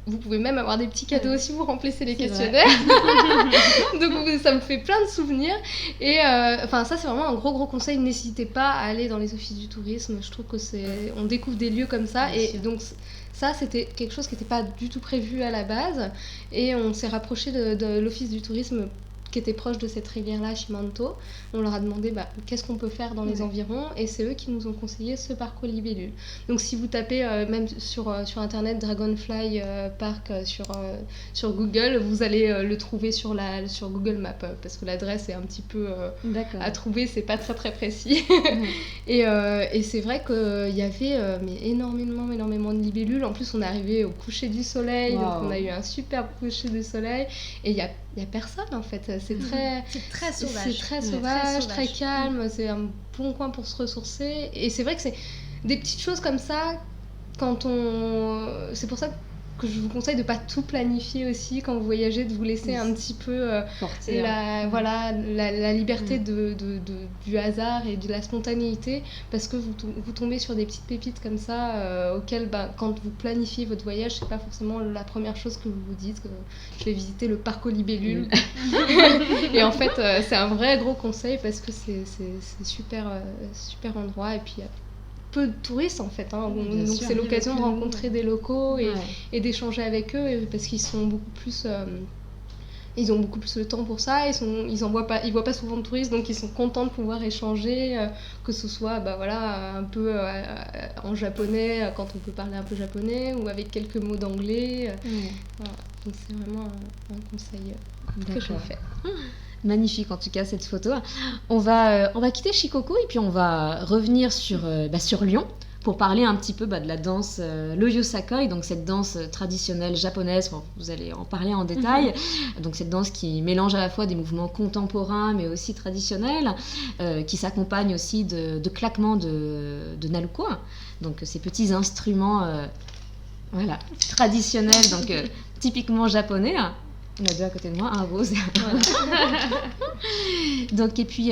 vous pouvez même avoir des petits cadeaux si vous remplissez les questionnaires. Donc ça me fait plein de souvenirs. Et ça, c'est vraiment un gros conseil. N'hésitez pas à aller dans les offices du tourisme. Je trouve que on découvre des lieux comme ça, et donc ça, c'était quelque chose qui n'était pas du tout prévu à la base, et on s'est rapproché de l'office du tourisme qui était proche de cette rivière-là, Shimanto. On leur a demandé qu'est-ce qu'on peut faire dans les environs, et c'est eux qui nous ont conseillé ce parcours libellule. Donc si vous tapez même sur internet Dragonfly Park sur Google, vous allez le trouver sur Google Maps, parce que l'adresse est un petit peu à trouver, c'est pas très très précis. Et c'est vrai qu'il y avait énormément de libellules. En plus on est arrivé au coucher du soleil, donc on a eu un superbe coucher du soleil, et il y a personne en fait. C'est très sauvage, très calme. C'est un bon coin pour se ressourcer. Et c'est vrai que c'est des petites choses comme ça. C'est pour ça que je vous conseille de pas tout planifier aussi quand vous voyagez, de vous laisser un petit peu la liberté du hasard et de la spontanéité, parce que vous tombez sur des petites pépites comme ça auxquelles quand vous planifiez votre voyage, c'est pas forcément la première chose que vous vous dites que je vais visiter le parc aux libellules. Et en fait c'est un vrai gros conseil, parce que c'est super endroit, et puis peu de touristes en fait, donc c'est l'occasion de rencontrer des locaux et d'échanger avec eux, parce qu'ils sont beaucoup plus ils ont beaucoup plus le temps pour ça, ils voient pas souvent de touristes, donc ils sont contents de pouvoir échanger, que ce soit un peu en japonais quand on peut parler un peu japonais, ou avec quelques mots d'anglais. Voilà. Donc c'est vraiment un conseil que je fais. Magnifique en tout cas cette photo. On va quitter Shikoku et puis on va revenir sur Lyon pour parler un petit peu de la danse, le yosakoi, donc cette danse traditionnelle japonaise. Vous allez en parler en détail. Donc cette danse qui mélange à la fois des mouvements contemporains mais aussi traditionnels, qui s'accompagne aussi de claquements de naruko, donc ces petits instruments traditionnels, donc typiquement japonais. On a deux à côté de moi, un rose. Donc, et puis,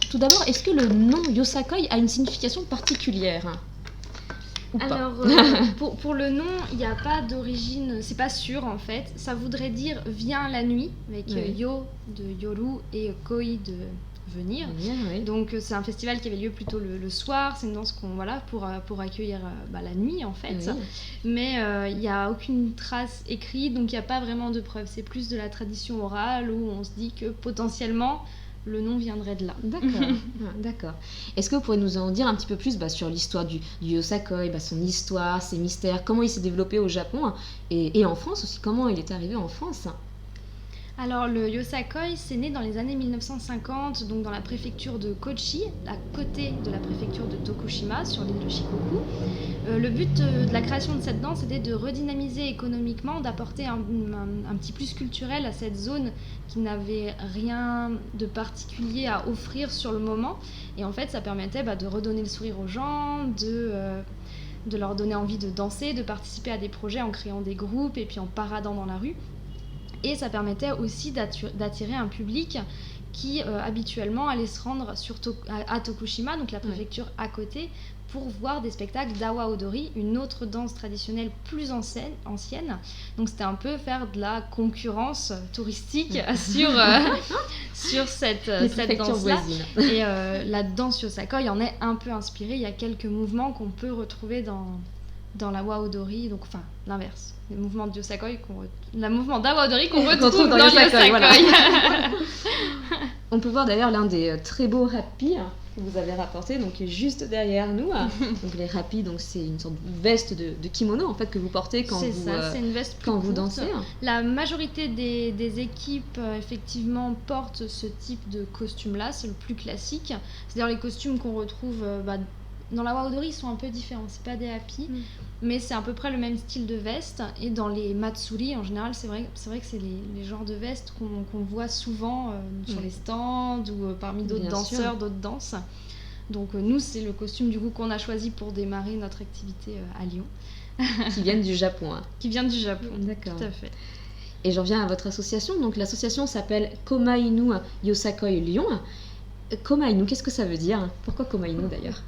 tout d'abord, est-ce que le nom yosakoi a une signification particulière ou pas? Alors, pour le nom, il n'y a pas d'origine, c'est pas sûr en fait. Ça voudrait dire viens la nuit, avec yo de yoru et koi de venir. Donc c'est un festival qui avait lieu plutôt le soir. C'est une danse pour accueillir la nuit en fait. Mais il n'y a aucune trace écrite, donc il n'y a pas vraiment de preuves. C'est plus de la tradition orale, où on se dit que potentiellement le nom viendrait de là. D'accord. Est-ce que vous pourriez nous en dire un petit peu plus sur l'histoire du yosakoi, son histoire, ses mystères, comment il s'est développé au Japon et en France aussi, comment il est arrivé en France? Alors le yosakoi, c'est né dans les années 1950, donc dans la préfecture de Kochi, à côté de la préfecture de Tokushima, sur l'île de Shikoku. Le but de la création de cette danse était de redynamiser économiquement, d'apporter un petit plus culturel à cette zone qui n'avait rien de particulier à offrir sur le moment. Et en fait, ça permettait de redonner le sourire aux gens, de leur donner envie de danser, de participer à des projets en créant des groupes et puis en paradant dans la rue. Et ça permettait aussi d'attirer un public qui habituellement allait se rendre à Tokushima, donc la préfecture à côté, pour voir des spectacles d'Awa Odori, une autre danse traditionnelle plus ancienne. Donc c'était un peu faire de la concurrence touristique sur cette préfectures danse-là. voisines. Et la danse Yosakoi en est un peu inspirée. Il y a quelques mouvements qu'on peut retrouver dans la wa odori, donc enfin l'inverse. Les mouvements de Yosakoi le mouvement d'Awa Odori qu'on retrouve dans Yosakoi. Voilà. On peut voir d'ailleurs l'un des très beaux rapis que vous avez rapporté, donc qui est juste derrière nous. Donc les rapis, donc c'est une sorte de veste de kimono en fait que vous portez quand c'est une veste plus quand vous courte. dansez. La majorité des équipes effectivement portent ce type de costume-là, c'est le plus classique. C'est-à-dire les costumes qu'on retrouve dans la wa odori, ils sont un peu différents, c'est pas des hapis, mais c'est à peu près le même style de veste. Et dans les matsuri, en général, c'est vrai que c'est les genres de vestes qu'on voit souvent sur les stands ou parmi d'autres Bien danseurs, sûr. d'autres danses. Donc nous, c'est le costume du coup qu'on a choisi pour démarrer notre activité à Lyon. Qui viennent du Japon. Qui vient du Japon, D'accord. tout à fait. Et j'en viens à votre association. Donc l'association s'appelle Komainu Yosakoi Lyon. Komainu, qu'est-ce que ça veut dire? Pourquoi Komainu d'ailleurs?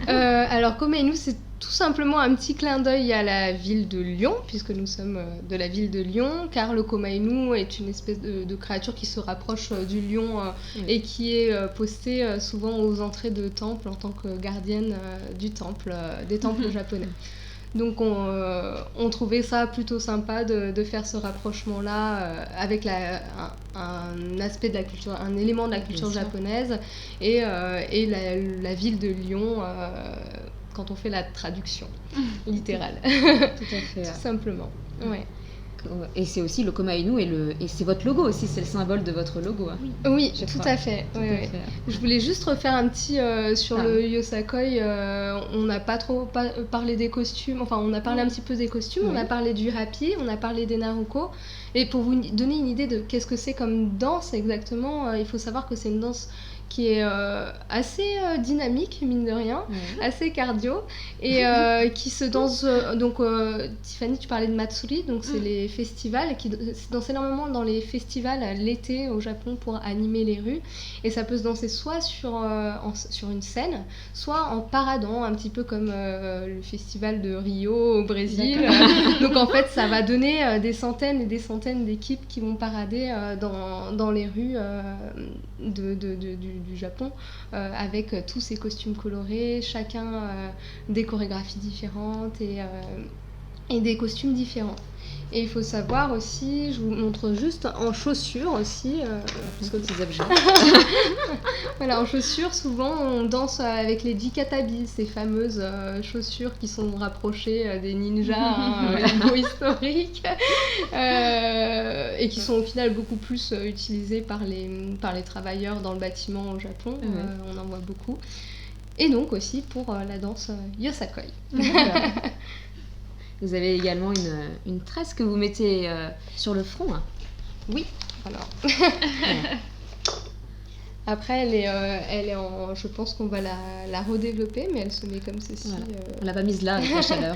Alors Komainu, c'est tout simplement un petit clin d'œil à la ville de Lyon, puisque nous sommes de la ville de Lyon, car le Komainu est une espèce de créature qui se rapproche du lion et qui est postée souvent aux entrées de temples en tant que gardienne du temple, des temples japonais. Donc on trouvait ça plutôt sympa de faire ce rapprochement-là avec un aspect de la culture, un élément de la culture japonaise et la ville de Lyon quand on fait la traduction littérale. Tout à fait. Tout simplement. Ouais. Et c'est aussi le Komainu et c'est votre logo aussi, c'est le symbole de votre logo. Oui, Je tout crois. à fait. Tout Oui, à oui. fait. Je voulais juste refaire un petit sur le Yosakoi. On n'a pas trop parlé des costumes. Enfin, on a parlé un petit peu des costumes. On a parlé du rapi, on a parlé des naruko. Et pour vous donner une idée de qu'est-ce que c'est comme danse exactement, il faut savoir que c'est une danse qui est assez dynamique, mine de rien, assez cardio, et qui se danse... donc, Tiffany, tu parlais de Matsuri, donc c'est les festivals, qui se dansent énormément dans les festivals l'été au Japon pour animer les rues, et ça peut se danser soit sur une scène, soit en paradant, un petit peu comme le festival de Rio au Brésil. Donc en fait, ça va donner des centaines et des centaines d'équipes qui vont parader dans les rues du Japon avec tous ces costumes colorés, chacun des chorégraphies différentes et des costumes différents. Et il faut savoir aussi, je vous montre juste en chaussures aussi, Parce que petits objets. voilà, en chaussures, souvent on danse avec les jikatabi, ces fameuses chaussures qui sont rapprochées des ninjas, les mots historiques, et qui sont au final beaucoup plus utilisées par les travailleurs dans le bâtiment au Japon. On en voit beaucoup. Et donc aussi pour la danse Yosakoi. Vous avez également une tresse que vous mettez sur le front. Oui, alors. Après, elle est en. Je pense qu'on va la redévelopper, mais elle se met comme ceci. Voilà. On l'a pas mise là avec la chaleur.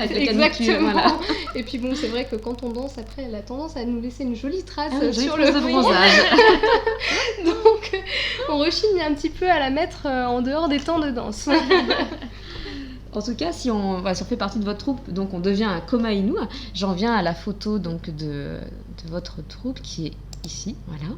Avec la Exactement. canicule, voilà. Et puis bon, c'est vrai que quand on danse, après, elle a tendance à nous laisser une jolie trace sur le le de front. bronzage. Donc, on rechigne un petit peu à la mettre en dehors des temps de danse. En tout cas, si on fait partie de votre troupe, donc on devient un Komainu. J'en viens à la photo donc de votre troupe qui est ici, voilà.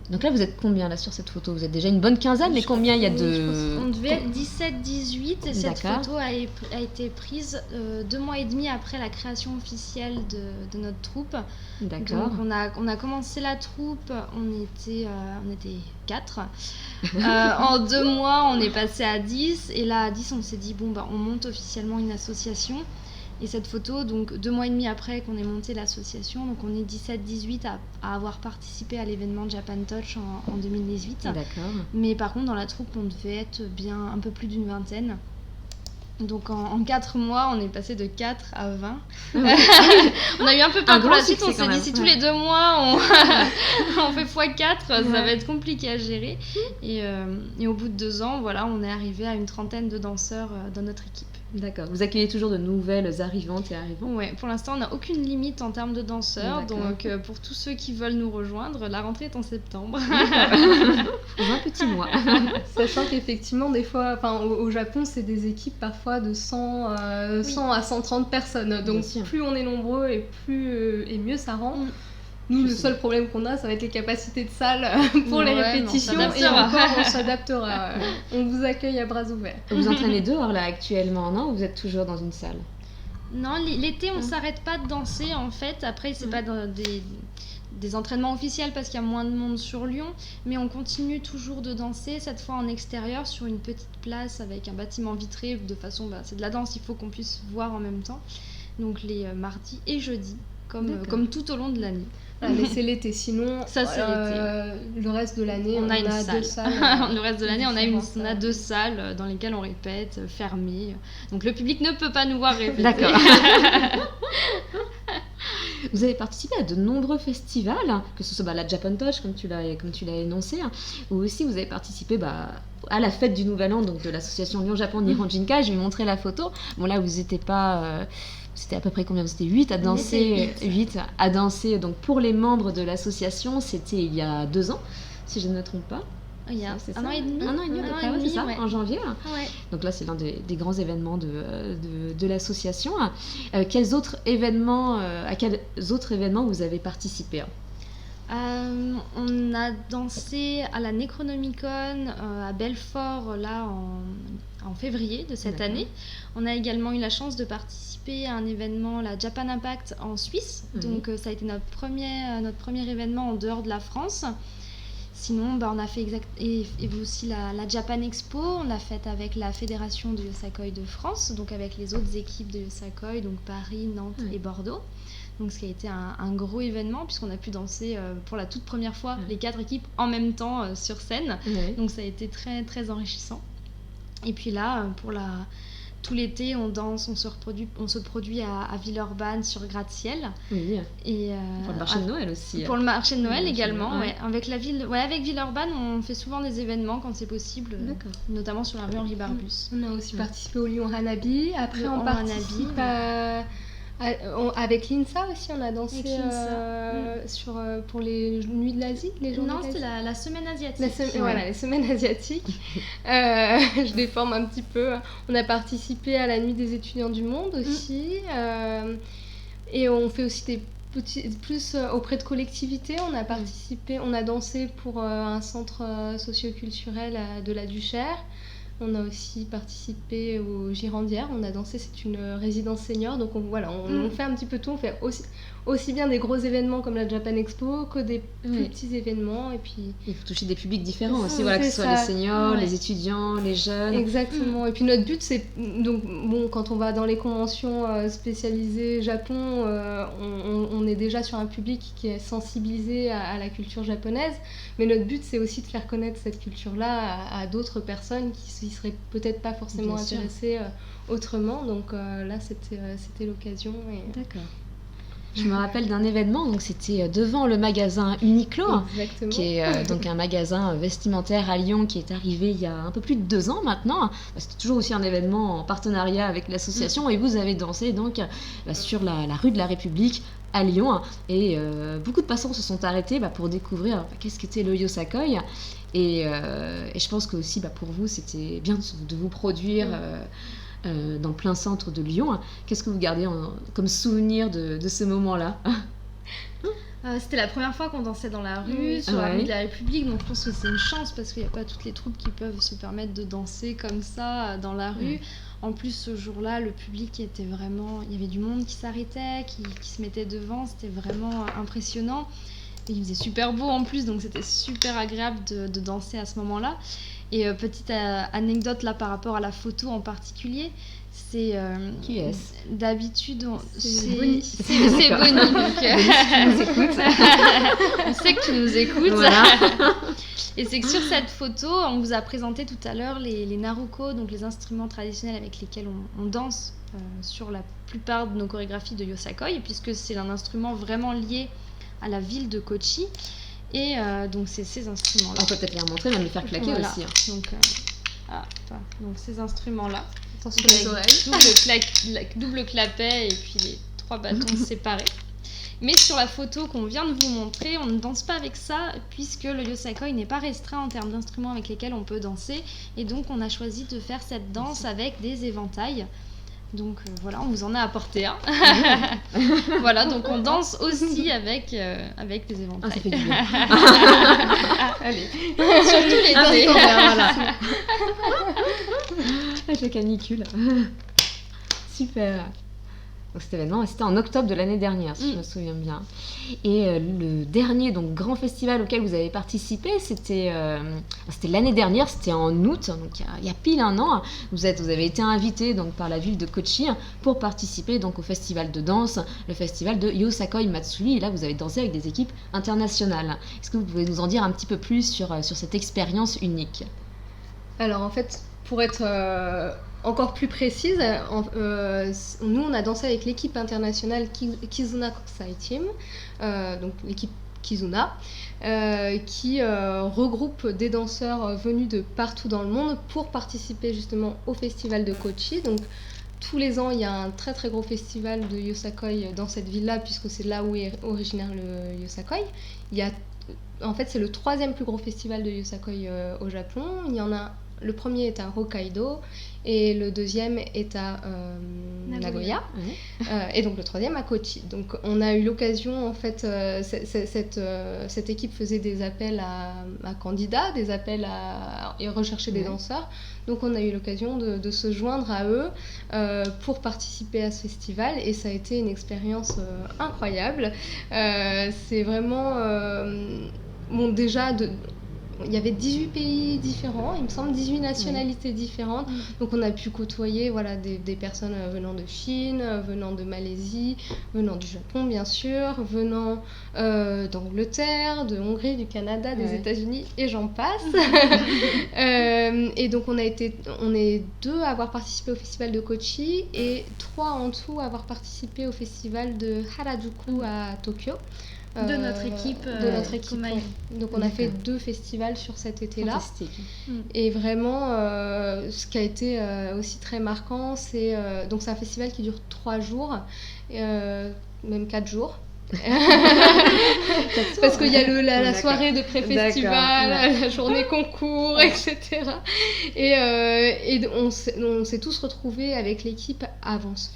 Donc là, vous êtes combien là sur cette photo? Vous êtes déjà une bonne quinzaine, mais combien il y a de... On devait être 17-18 et cette D'accord. photo a été prise 2 mois et demi après la création officielle de notre troupe. D'accord. Donc on a commencé la troupe, on était 4. En 2 mois, on est passé à 10 et là à 10, on s'est dit bon on monte officiellement une association. Et cette photo, donc 2 mois et demi après qu'on ait monté l'association, donc on est 17-18 à avoir participé à l'événement Japan Touch en 2018. D'accord. Mais par contre, dans la troupe, on devait être bien un peu plus d'une vingtaine. Donc en 4 mois, on est passé de 4 à 20. On a eu un peu peur pour la suite, on s'est dit si tous les 2 mois on fait x4, ça va être compliqué à gérer. Et au bout de 2 ans, voilà, on est arrivé à une trentaine de danseurs dans notre équipe. D'accord. Vous accueillez toujours de nouvelles arrivantes et arrivants? Ouais, pour l'instant, on n'a aucune limite en termes de danseurs. D'accord. Donc pour tous ceux qui veulent nous rejoindre, la rentrée est en septembre. Dans un petit mois. Sachant qu'effectivement, des fois, au Japon, c'est des équipes parfois de 100 à 130 personnes. Donc plus on est nombreux et mieux ça rend. Nous, le seul problème qu'on a, ça va être les capacités de salle pour les répétitions. Et encore, on s'adaptera. On vous accueille à bras ouverts. Vous entraînez dehors là actuellement, non? Ou vous êtes toujours dans une salle? Non, l'été, on s'arrête pas de danser en fait. Après, c'est pas des entraînements officiels parce qu'il y a moins de monde sur Lyon, mais on continue toujours de danser, cette fois en extérieur, sur une petite place avec un bâtiment vitré, de façon, c'est de la danse, il faut qu'on puisse voir en même temps. Donc les mardis et jeudis, comme tout au long de l'année. Mais c'est l'été, sinon ça, c'est l'été. Le reste de l'année, on a une salle. 2 salles. Le reste de l'année, on a 2 salles dans lesquelles on répète, fermées. Donc le public ne peut pas nous voir répéter. D'accord. Vous avez participé à de nombreux festivals, que ce soit la Japan Touch, comme tu l'as énoncé, ou aussi vous avez participé à la fête du Nouvel An, donc de l'association Lyon-Japon Nihonjinkai. Je vais montrer la photo. Bon, là, vous n'étiez pas... C'était à peu près combien? C'était 8 à danser. 8 à danser. Donc pour les membres de l'association, c'était il y a 2 ans, si je ne me trompe pas. Il y a c'est un an et demi. Un an et demi, à peu près, c'est ça, en janvier. Ouais. Donc là, c'est l'un des grands événements de l'association. À quels autres événements vous avez participé? On a dansé à la Necronomicon à Belfort là en février de cette année. On a également eu la chance de participer à un événement, la Japan Impact en Suisse. Donc ça a été notre premier événement en dehors de la France. Sinon, on a fait aussi la Japan Expo. On l'a faite avec la Fédération de Yosakoi de France, donc avec les autres équipes de Yosakoi, donc Paris, Nantes et Bordeaux. Donc, ce qui a été un gros événement puisqu'on a pu danser pour la toute première fois les 4 équipes en même temps sur scène. Donc ça a été très très enrichissant. Et puis là, tout l'été, on danse, on se produit à Villeurbanne sur gratte-ciel. Oui. Et pour le marché de Noël aussi. Pour le marché de Noël également, ouais. Avec Villeurbanne, on fait souvent des événements quand c'est possible, notamment sur la rue Henri Barbus. On a aussi participé au Lyon Hanabi. Après, on participe avec l'INSA aussi, on a dansé pour les nuits de l'Asie, les journées. Non, c'était la semaine asiatique. Voilà, les semaines asiatiques. Je déforme un petit peu. On a participé à la nuit des étudiants du monde aussi. Et on fait aussi des plus auprès de collectivités. On a participé, on a dansé pour un centre socio-culturel de la Duchère. On a aussi participé aux Girandières, on a dansé, c'est une résidence senior, donc on fait un petit peu tout, on fait aussi bien des gros événements comme la Japan Expo que des plus petits événements. Et puis il faut toucher des publics différents aussi, que ce soit les seniors, les étudiants, les jeunes. Exactement, et puis notre but c'est, donc quand on va dans les conventions spécialisées Japon, on est déjà sur un public qui est sensibilisé à la culture japonaise, mais notre but c'est aussi de faire connaître cette culture-là à d'autres personnes qui ne seraient peut-être pas forcément intéressées autrement, donc là c'était l'occasion. D'accord. Je me rappelle d'un événement, donc c'était devant le magasin Uniqlo, qui est donc un magasin vestimentaire à Lyon qui est arrivé il y a un peu plus de 2 ans maintenant. C'était toujours aussi un événement en partenariat avec l'association et vous avez dansé donc sur la rue de la République à Lyon et beaucoup de passants se sont arrêtés pour découvrir qu'est-ce qu'était le Yosakoi et je pense que aussi pour vous c'était bien de vous produire dans le plein centre de Lyon. Qu'est-ce que vous gardez comme souvenir de ce moment-là? C'était la première fois qu'on dansait dans la rue, sur la rue de la République, donc je pense que c'est une chance parce qu'il n'y a pas toutes les troupes qui peuvent se permettre de danser comme ça dans la rue. En plus, ce jour-là, le public était vraiment... Il y avait du monde qui s'arrêtait, qui se mettait devant, c'était vraiment impressionnant. Et il faisait super beau en plus, donc c'était super agréable de danser à ce moment-là. Et petite anecdote là par rapport à la photo en particulier, c'est qui est-ce? D'habitude c'est Bonnie. C'est Bonnie, donc on sait que tu nous écoutes. Voilà. Et c'est que sur cette photo, on vous a présenté tout à l'heure les naruko, donc les instruments traditionnels avec lesquels on danse sur la plupart de nos chorégraphies de Yosakoi, puisque c'est un instrument vraiment lié à la ville de Kochi. Et donc c'est ces instruments-là. On peut peut-être les remontrer, même les faire claquer aussi. Donc ces instruments-là. Attention les oreilles. Double clapet et puis les 3 bâtons séparés. Mais sur la photo qu'on vient de vous montrer, on ne danse pas avec ça puisque le Yosakoi n'est pas restreint en termes d'instruments avec lesquels on peut danser. Et donc on a choisi de faire cette danse avec des éventails. Donc voilà, on vous en a apporté un. Voilà, donc on danse aussi avec les éventails. Ah, ça fait du bien. Allez. Surtout l'été. Voilà. Avec la canicule. Super. Donc, cet événement, c'était en octobre de l'année dernière, si je me souviens bien. Et le dernier donc, grand festival auquel vous avez participé, c'était l'année dernière, c'était en août, donc il y a pile un an. Vous avez été invité donc, par la ville de Kochi pour participer donc, au festival de danse, le festival de Yosakoi Matsuri. Et là, vous avez dansé avec des équipes internationales. Est-ce que vous pouvez nous en dire un petit peu plus sur cette expérience unique? Alors en fait, pour être encore plus précise, nous on a dansé avec l'équipe internationale Kizuna Kokusai Team, donc l'équipe Kizuna, qui regroupe des danseurs venus de partout dans le monde pour participer justement au festival de Kochi. Donc tous les ans, il y a un très très gros festival de Yosakoi dans cette ville-là, puisque c'est là où est originaire le Yosakoi. En fait, c'est le 3e plus gros festival de Yosakoi au Japon. Il y en a, le premier est à Hokkaido et le 2e est à Nagoya. Et donc le 3e à Kochi. Donc on a eu l'occasion, en fait, cette équipe faisait des appels à candidats, des appels à rechercher des danseurs. Donc on a eu l'occasion de se joindre à eux pour participer à ce festival et ça a été une expérience incroyable. C'est vraiment... bon, déjà, il y avait 18 pays différents, il me semble, 18 nationalités différentes. Donc on a pu côtoyer voilà, des personnes venant de Chine, venant de Malaisie, venant du Japon bien sûr, venant d'Angleterre, de Hongrie, du Canada, des États-Unis et j'en passe. Et donc on est 2 à avoir participé au festival de Kochi et 3 en tout à avoir participé au festival de Harajuku à Tokyo. De notre équipe. Ouais. Donc on a fait 2 festivals sur cet été-là. Fantastique. Et vraiment, ce qui a été aussi très marquant, c'est donc c'est un festival qui dure 3 jours, même 4 jours. Parce qu'il y a la soirée de pré-festival, la journée concours, etc. Et on s'est tous retrouvés avec l'équipe avant ce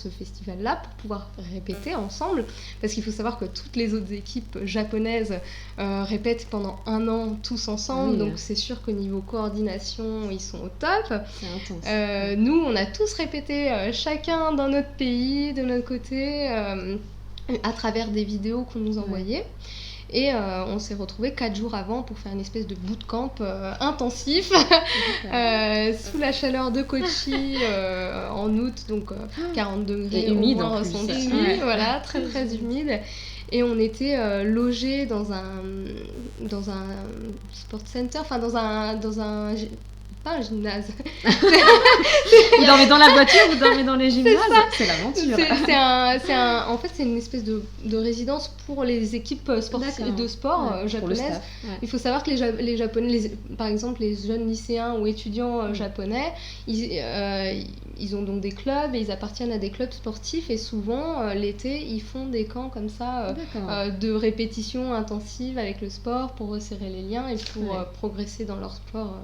festival-là pour pouvoir répéter ensemble. Parce qu'il faut savoir que toutes les autres équipes japonaises répètent pendant 1 an tous ensemble. Donc c'est sûr qu'au niveau coordination, ils sont au top. C'est intense. Nous, on a tous répété chacun dans notre pays, de notre côté. À travers des vidéos qu'on nous envoyait. Et on s'est retrouvés 4 jours avant pour faire une espèce de bootcamp intensif sous la chaleur de Kochi en août, donc 40 degrés et humide au moins en plus. ressenti, voilà, très très humide. Et on était logés dans un sport center, enfin dans un pas un gymnase. Vous dormez dans la voiture, vous dormez dans les gymnases, c'est l'aventure. En fait, c'est une espèce de résidence pour les équipes sportives de sport japonaises. Il faut savoir que les Japonais, par exemple les jeunes lycéens ou étudiants japonais, ils ont donc des clubs et ils appartiennent à des clubs sportifs et souvent l'été ils font des camps comme ça de répétition intensive avec le sport pour resserrer les liens et pour progresser dans leur sport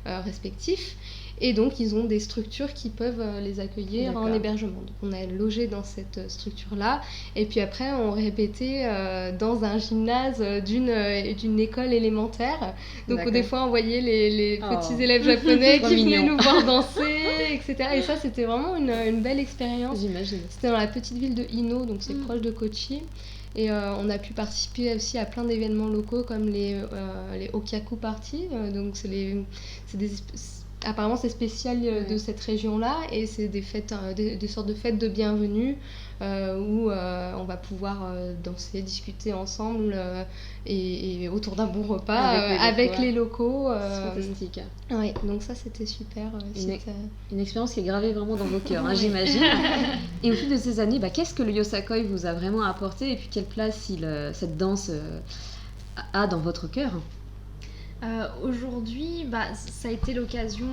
respectifs. Et donc ils ont des structures qui peuvent les accueillir en hébergement. Donc on a logé dans cette structure-là et puis après on répétait dans un gymnase d'une école élémentaire. Donc des fois on voyait les petits élèves japonais qui venaient nous voir danser, etc. Et ça c'était vraiment une belle expérience. J'imagine. C'était dans la petite ville de Hino, donc c'est proche de Kochi. Et on a pu participer aussi à plein d'événements locaux comme les Okyaku Party. Donc apparemment c'est spécial de cette région-là et c'est des fêtes, des sortes de fêtes de bienvenue où on va pouvoir danser, discuter ensemble et autour d'un bon repas avec les locaux. C'est fantastique. Ouais, donc ça c'était super. Une expérience qui est gravée vraiment dans vos cœurs, j'imagine. Et au fil de ces années, qu'est-ce que le Yosakoi vous a vraiment apporté et puis quelle place cette danse a dans votre cœur? Aujourd'hui, ça a été l'occasion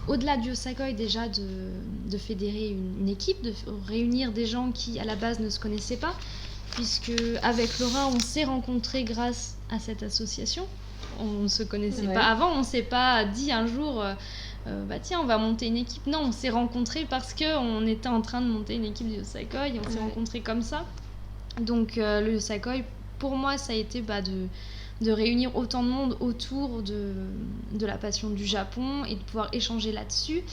au-delà du Yosakoi déjà de fédérer une équipe, de réunir des gens qui à la base ne se connaissaient pas, puisque avec Laura on s'est rencontrés grâce à cette association. On ne se connaissait pas avant, on ne s'est pas dit un jour tiens, on va monter une équipe. Non, on s'est rencontrés parce qu'on était en train de monter une équipe du Yosakoi et on s'est rencontrés comme ça. Donc le Yosakoi, pour moi, ça a été de réunir autant de monde autour de la passion du Japon et de pouvoir échanger là-dessus.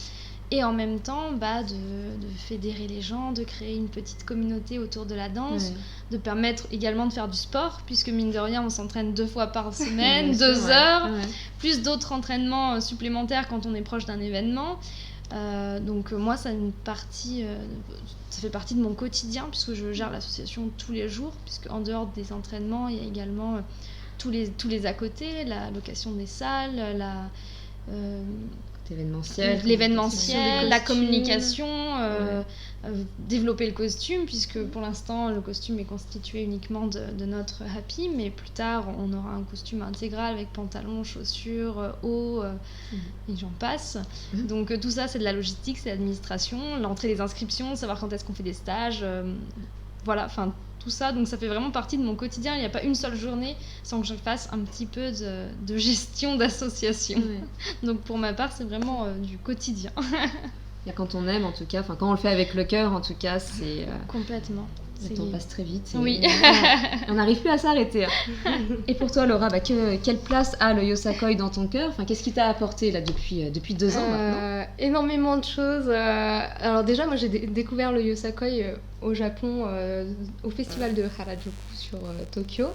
Et en même temps, de fédérer les gens, de créer une petite communauté autour de la danse, de permettre également de faire du sport, puisque mine de rien, on s'entraîne 2 fois par semaine, 2 heures, plus d'autres entraînements supplémentaires quand on est proche d'un événement. Donc moi, ça fait partie de mon quotidien, puisque je gère l'association tous les jours, puisque en dehors des entraînements, il y a également tous les à côté, la location des salles, l'événementiel, la communication, développer le costume, puisque pour l'instant le costume est constitué uniquement de notre happy, mais plus tard on aura un costume intégral avec pantalon, chaussures, haut, et j'en passe. Donc tout ça c'est de la logistique, c'est l'administration, l'entrée des inscriptions, savoir quand est-ce qu'on fait des stages, voilà, enfin tout ça, donc ça fait vraiment partie de mon quotidien. Il n'y a pas une seule journée sans que je fasse un petit peu de gestion d'association. Donc pour ma part, c'est vraiment du quotidien. Et quand on aime, en tout cas, quand on le fait avec le cœur, en tout cas, c'est... Complètement. Le temps passe très vite. Oui. On n'arrive plus à s'arrêter. Et pour toi, Laura, quelle place a le Yosakoi dans ton cœur ? Qu'est-ce qui t'a apporté là, depuis 2 ans maintenant ? Énormément de choses. Alors déjà, moi j'ai découvert le Yosakoi au Japon, au festival de Harajuku sur Tokyo.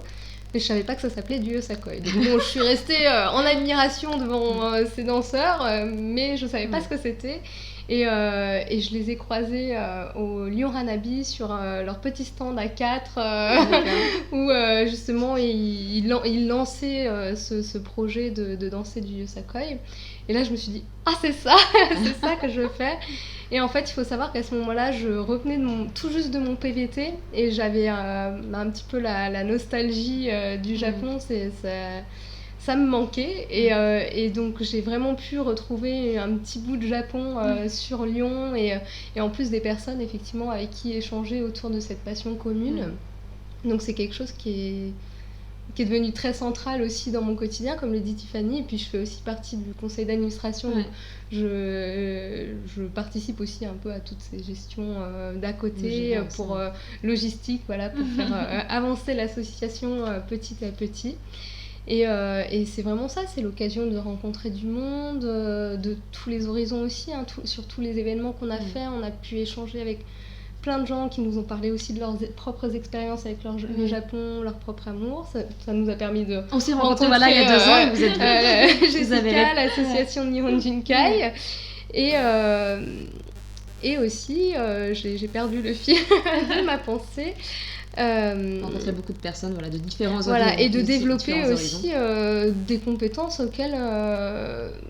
Mais je savais pas que ça s'appelait du Yosakoi. Donc bon, je suis restée en admiration devant ces danseurs, mais je savais pas ce que c'était. Et je les ai croisés au Lyon Hanabi sur leur petit stand à 4 où justement ils lançaient ce projet de danser du Yosakoi. Et là je me suis dit c'est ça c'est ça que je veux faire. Et en fait il faut savoir qu'à ce moment-là je revenais tout juste de mon PVT et j'avais un petit peu la nostalgie du Japon. Ça me manquait et donc j'ai vraiment pu retrouver un petit bout de Japon sur Lyon et en plus des personnes effectivement avec qui échanger autour de cette passion commune. Donc c'est quelque chose qui est devenu très central aussi dans mon quotidien, comme le dit Tiffany, et puis je fais aussi partie du conseil d'administration. Donc je participe aussi un peu à toutes ces gestions d'à côté pour logistique, voilà, pour faire avancer l'association petit à petit. Et c'est vraiment ça, c'est l'occasion de rencontrer du monde, de tous les horizons aussi, sur tous les événements qu'on a fait, on a pu échanger avec plein de gens qui nous ont parlé aussi de leurs propres expériences avec le Japon, leur propre amour. Ça nous a permis de on s'est rencontrés il y a 2 ans et vous êtes venus. Jessica, l'association Nihon Jinkai. Et aussi, j'ai perdu le fil de ma pensée. Rencontrer beaucoup de personnes de différents horizons. Et de développer aussi des compétences auxquelles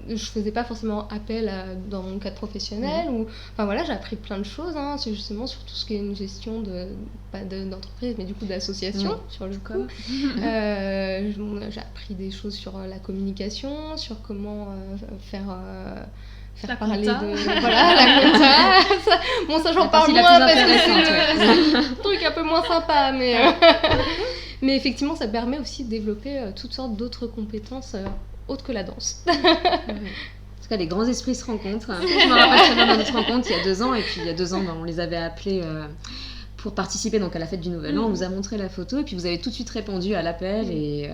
je faisais pas forcément appel dans mon cadre professionnel. J'ai appris plein de choses, c'est justement sur tout ce qui est une gestion pas d'entreprise, mais du coup d'association sur le coup. J'ai appris des choses sur la communication, sur comment faire parler de la compta. Bon, ça j'en parle moins parce que c'est le truc un peu moins sympa, mais effectivement ça permet aussi de développer toutes sortes d'autres compétences autres que la danse. En tout cas, les grands esprits se rencontrent. Je me rappelle très bien de notre rencontre il y a 2 ans, et puis il y a 2 ans, on les avait appelés pour participer à la fête du Nouvel An. On vous a montré la photo et puis vous avez tout de suite répondu à l'appel et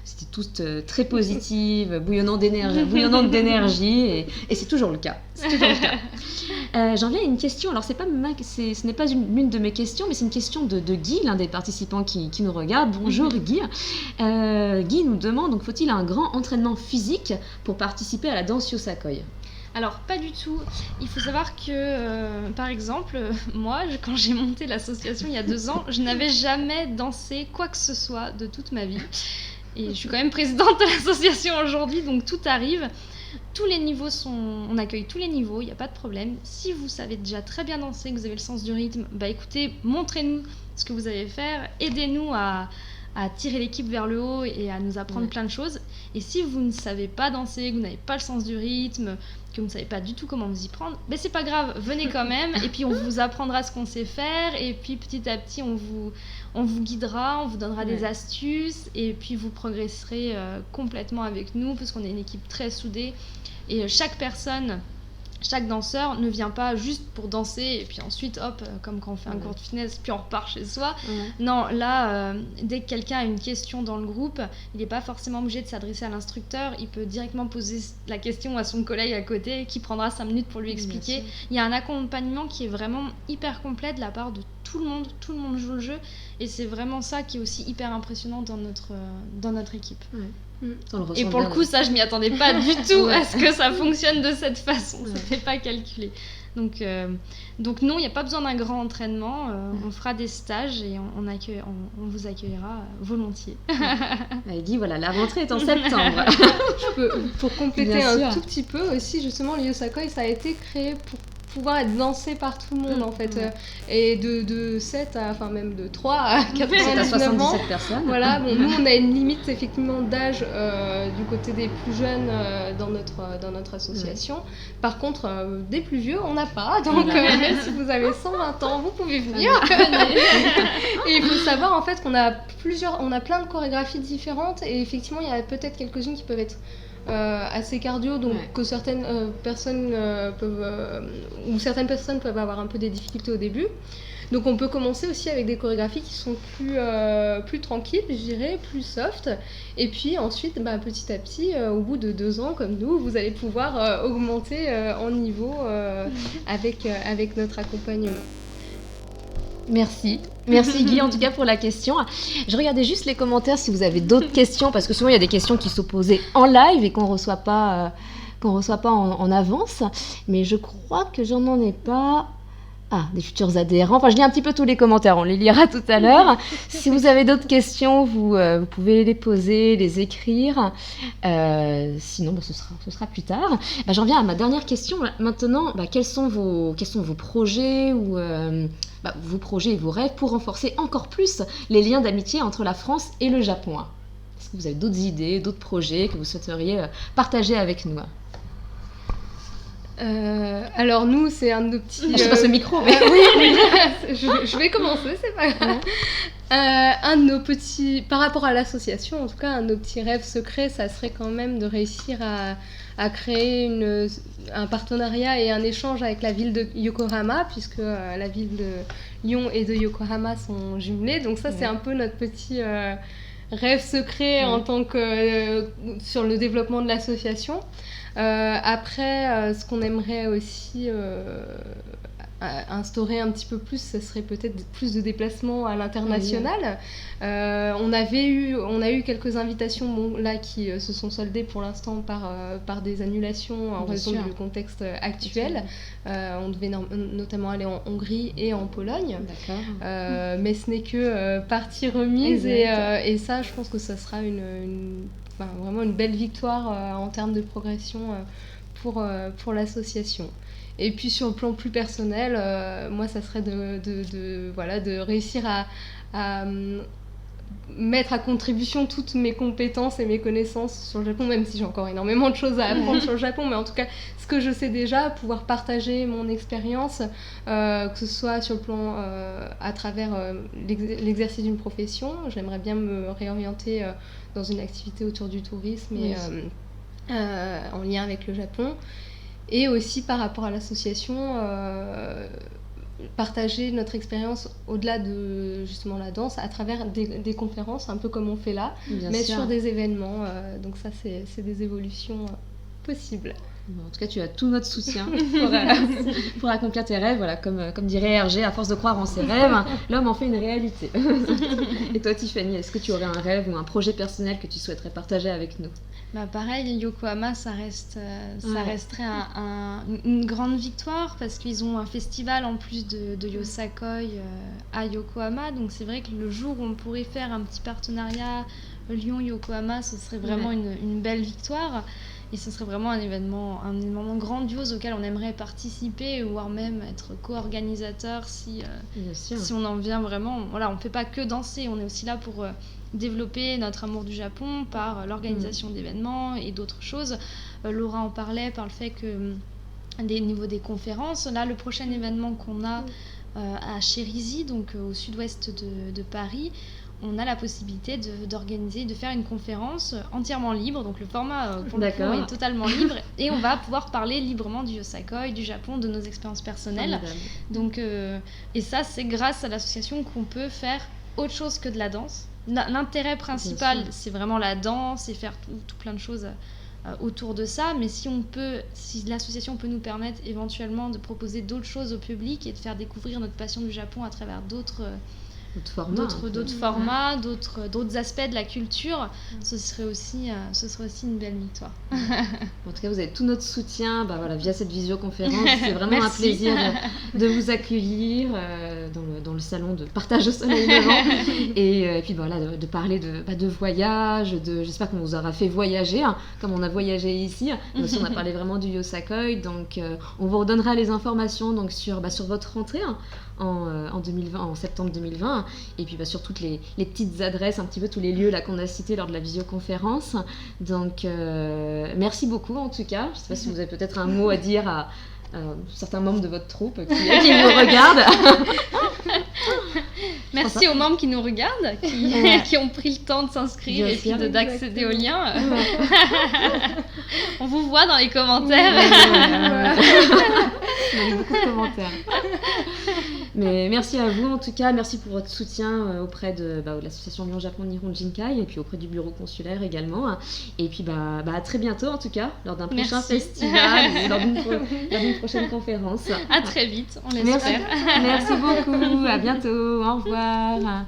c'était toutes très positives, bouillonnantes d'énergie et c'est toujours le cas. J'en viens à une question. Alors ce n'est pas l'une de mes questions, mais c'est une question de Guy, l'un des participants qui nous regarde. Bonjour Guy. Guy nous demande, donc faut-il un grand entraînement physique pour participer à la danse Yosakoi ? Alors, pas du tout. Il faut savoir que, par exemple, moi, quand j'ai monté l'association il y a 2 ans, je n'avais jamais dansé quoi que ce soit de toute ma vie. Et je suis quand même présidente de l'association aujourd'hui, donc tout arrive. Tous les niveaux on accueille tous les niveaux, il n'y a pas de problème. Si vous savez déjà très bien danser, que vous avez le sens du rythme, écoutez, montrez-nous ce que vous allez faire, aidez-nous à tirer l'équipe vers le haut et à nous apprendre plein de choses. Et si vous ne savez pas danser, que vous n'avez pas le sens du rythme, que vous ne savez pas du tout comment vous y prendre, c'est pas grave, venez quand même et puis on vous apprendra ce qu'on sait faire et puis petit à petit on vous guidera, on vous donnera des astuces et puis vous progresserez complètement avec nous parce qu'on est une équipe très soudée Et chaque danseur ne vient pas juste pour danser et puis ensuite hop, comme quand on fait un cours de fitness puis on repart chez soi. Non, là dès que quelqu'un a une question dans le groupe, il n'est pas forcément obligé de s'adresser à l'instructeur, il peut directement poser la question à son collègue à côté qui prendra 5 minutes pour lui expliquer. Il y a un accompagnement qui est vraiment hyper complet de la part de tout le monde joue le jeu et c'est vraiment ça qui est aussi hyper impressionnant dans notre équipe. Et pour le coup, ça, je m'y attendais pas du tout à ce que ça fonctionne de cette façon. C'était pas calculé. Donc non, il n'y a pas besoin d'un grand entraînement. On fera des stages et on vous accueillera volontiers. Elle dit voilà, la rentrée est en septembre. Pour compléter tout petit peu aussi, justement, le Yosakoi, ça a été créé pour pouvoir être dansé par tout le monde en fait, et de 7 à, enfin même de 3 à 99 ans. Personnes. Voilà, bon, nous on a une limite effectivement d'âge du côté des plus jeunes dans notre association. Par contre, des plus vieux, on n'a pas, donc même si vous avez 120 ans, vous pouvez venir. Et il faut savoir en fait qu'on a plein de chorégraphies différentes et effectivement il y a peut-être quelques-unes qui peuvent être assez cardio, donc que certaines personnes peuvent avoir un peu des difficultés au début. Donc on peut commencer aussi avec des chorégraphies qui sont plus tranquilles, je dirais, plus soft. Et puis ensuite, petit à petit, au bout de 2 ans, comme nous, vous allez pouvoir augmenter en niveau avec notre accompagnement. Merci Guy en tout cas pour la question. Je regardais juste les commentaires si vous avez d'autres questions parce que souvent il y a des questions qui sont posées en live et qu'on reçoit pas en avance, mais je crois que j'en ai pas. Des futurs adhérents. Enfin, je lis un petit peu tous les commentaires, on les lira tout à l'heure. Si vous avez d'autres questions, vous pouvez les poser, les écrire. Sinon, ce sera plus tard. J'en viens à ma dernière question. Maintenant, quels sont vos projets ou vos projets et vos rêves pour renforcer encore plus les liens d'amitié entre la France et le Japon? Est-ce que vous avez d'autres idées, d'autres projets que vous souhaiteriez partager avec nous? Alors nous, c'est un de nos petits... Je passe le micro. Oui, je vais commencer, c'est pas grave. Un de nos petits... Par rapport à l'association, en tout cas, un de nos petits rêves secrets, ça serait quand même de réussir à créer un partenariat et un échange avec la ville de Yokohama, puisque la ville de Lyon et de Yokohama sont jumelées. Donc ça, c'est un peu notre petit rêve secret en tant que sur le développement de l'association. Après, ce qu'on aimerait aussi instaurer un petit peu plus, ce serait peut-être plus de déplacements à l'international. On a eu quelques invitations là qui se sont soldées pour l'instant par des annulations en raison du contexte actuel. On devait notamment aller en Hongrie et en Pologne. Mais ce n'est que partie remise et ça, je pense que ça sera vraiment une belle victoire en termes de progression pour l'association. Et puis sur le plan plus personnel, moi ça serait de réussir à mettre à contribution toutes mes compétences et mes connaissances sur le Japon, même si j'ai encore énormément de choses à apprendre sur le Japon, mais en tout cas ce que je sais déjà, pouvoir partager mon expérience, que ce soit sur le plan à travers l'exercice d'une profession. J'aimerais bien me réorienter dans une activité autour du tourisme et en lien avec le Japon. Et aussi par rapport à l'association, partager notre expérience au-delà de justement la danse à travers des conférences, un peu comme on fait là, sur des événements. Donc ça, c'est des évolutions possibles. En tout cas, tu as tout notre soutien pour accomplir tes rêves. Voilà, comme dirait Hergé, à force de croire en ses rêves, l'homme en fait une réalité. Et toi, Tiffany, est-ce que tu aurais un rêve ou un projet personnel que tu souhaiterais partager avec nous? Pareil, Yokohama, ça resterait une grande victoire parce qu'ils ont un festival en plus de Yosakoi à Yokohama. Donc c'est vrai que le jour où on pourrait faire un petit partenariat Lyon-Yokohama, ce serait vraiment une belle victoire. Et ce serait vraiment un événement grandiose auquel on aimerait participer, voire même être co-organisateur si on en vient vraiment. Voilà, on ne fait pas que danser, on est aussi là pour développer notre amour du Japon par l'organisation d'événements et d'autres choses. Laura en parlait par le fait que niveau des conférences, là le prochain événement qu'on a à Cherizy, donc au sud-ouest de Paris, on a la possibilité d'organiser, de faire une conférence entièrement libre. Donc le format pour le coup est totalement libre et on va pouvoir parler librement du Yosakoi, du Japon, de nos expériences personnelles. Donc, et ça, c'est grâce à l'association qu'on peut faire autre chose que de la danse. L'intérêt principal, c'est vraiment la danse et faire tout plein de choses autour de ça, mais si l'association peut nous permettre éventuellement de proposer d'autres choses au public et de faire découvrir notre passion du Japon à travers d'autres formats, d'autres aspects de la culture, ce serait aussi une belle victoire. En tout cas, vous avez tout notre soutien via cette visioconférence. C'est vraiment un plaisir de vous accueillir dans le salon de partage au soleil levant et puis de parler de voyage, j'espère qu'on vous aura fait voyager, comme on a voyagé ici. Mais aussi, on a parlé vraiment du Yosakoi, donc on vous redonnera les informations donc, sur votre rentrée en septembre 2020, et puis sur toutes les petites adresses, un petit peu tous les lieux là qu'on a cités lors de la visioconférence. Donc merci beaucoup en tout cas. Je ne sais pas si vous avez peut-être un mot à dire à certains membres de votre troupe qui vous regardent. Merci aux membres qui nous regardent, qui ont pris le temps de s'inscrire et puis d'accéder au lien. On vous voit dans les commentaires. Il y a eu beaucoup de commentaires. Mais merci à vous en tout cas, merci pour votre soutien auprès de l'association Lyon-Japon Nihon Jinkai et puis auprès du bureau consulaire également. Et puis à très bientôt en tout cas, lors d'un prochain festival ou lors d'une prochaine conférence. À très vite, on l'espère. Merci beaucoup, à bientôt, au revoir.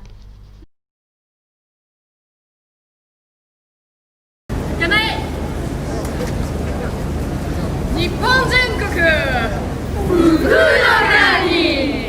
日本全国福の神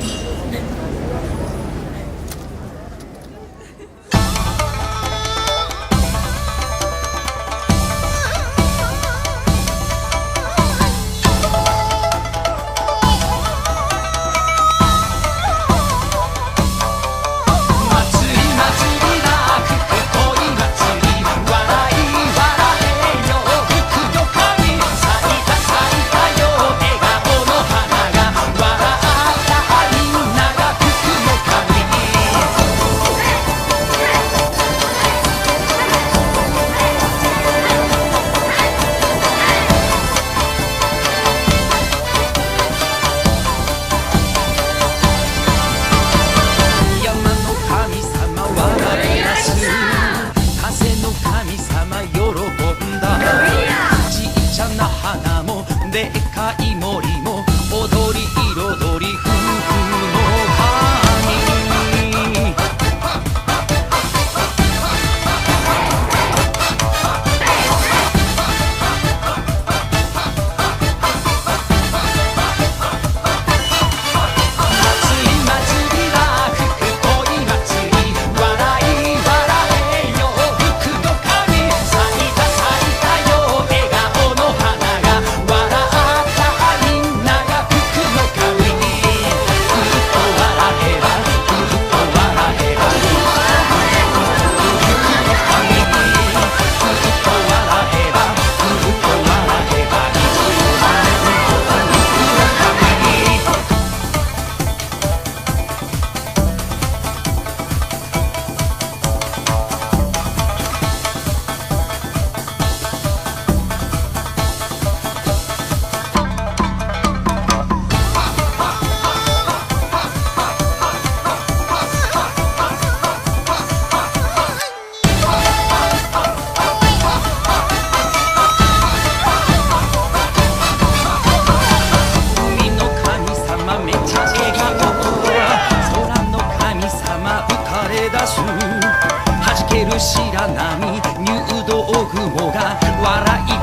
弾ける白波入道雲が笑い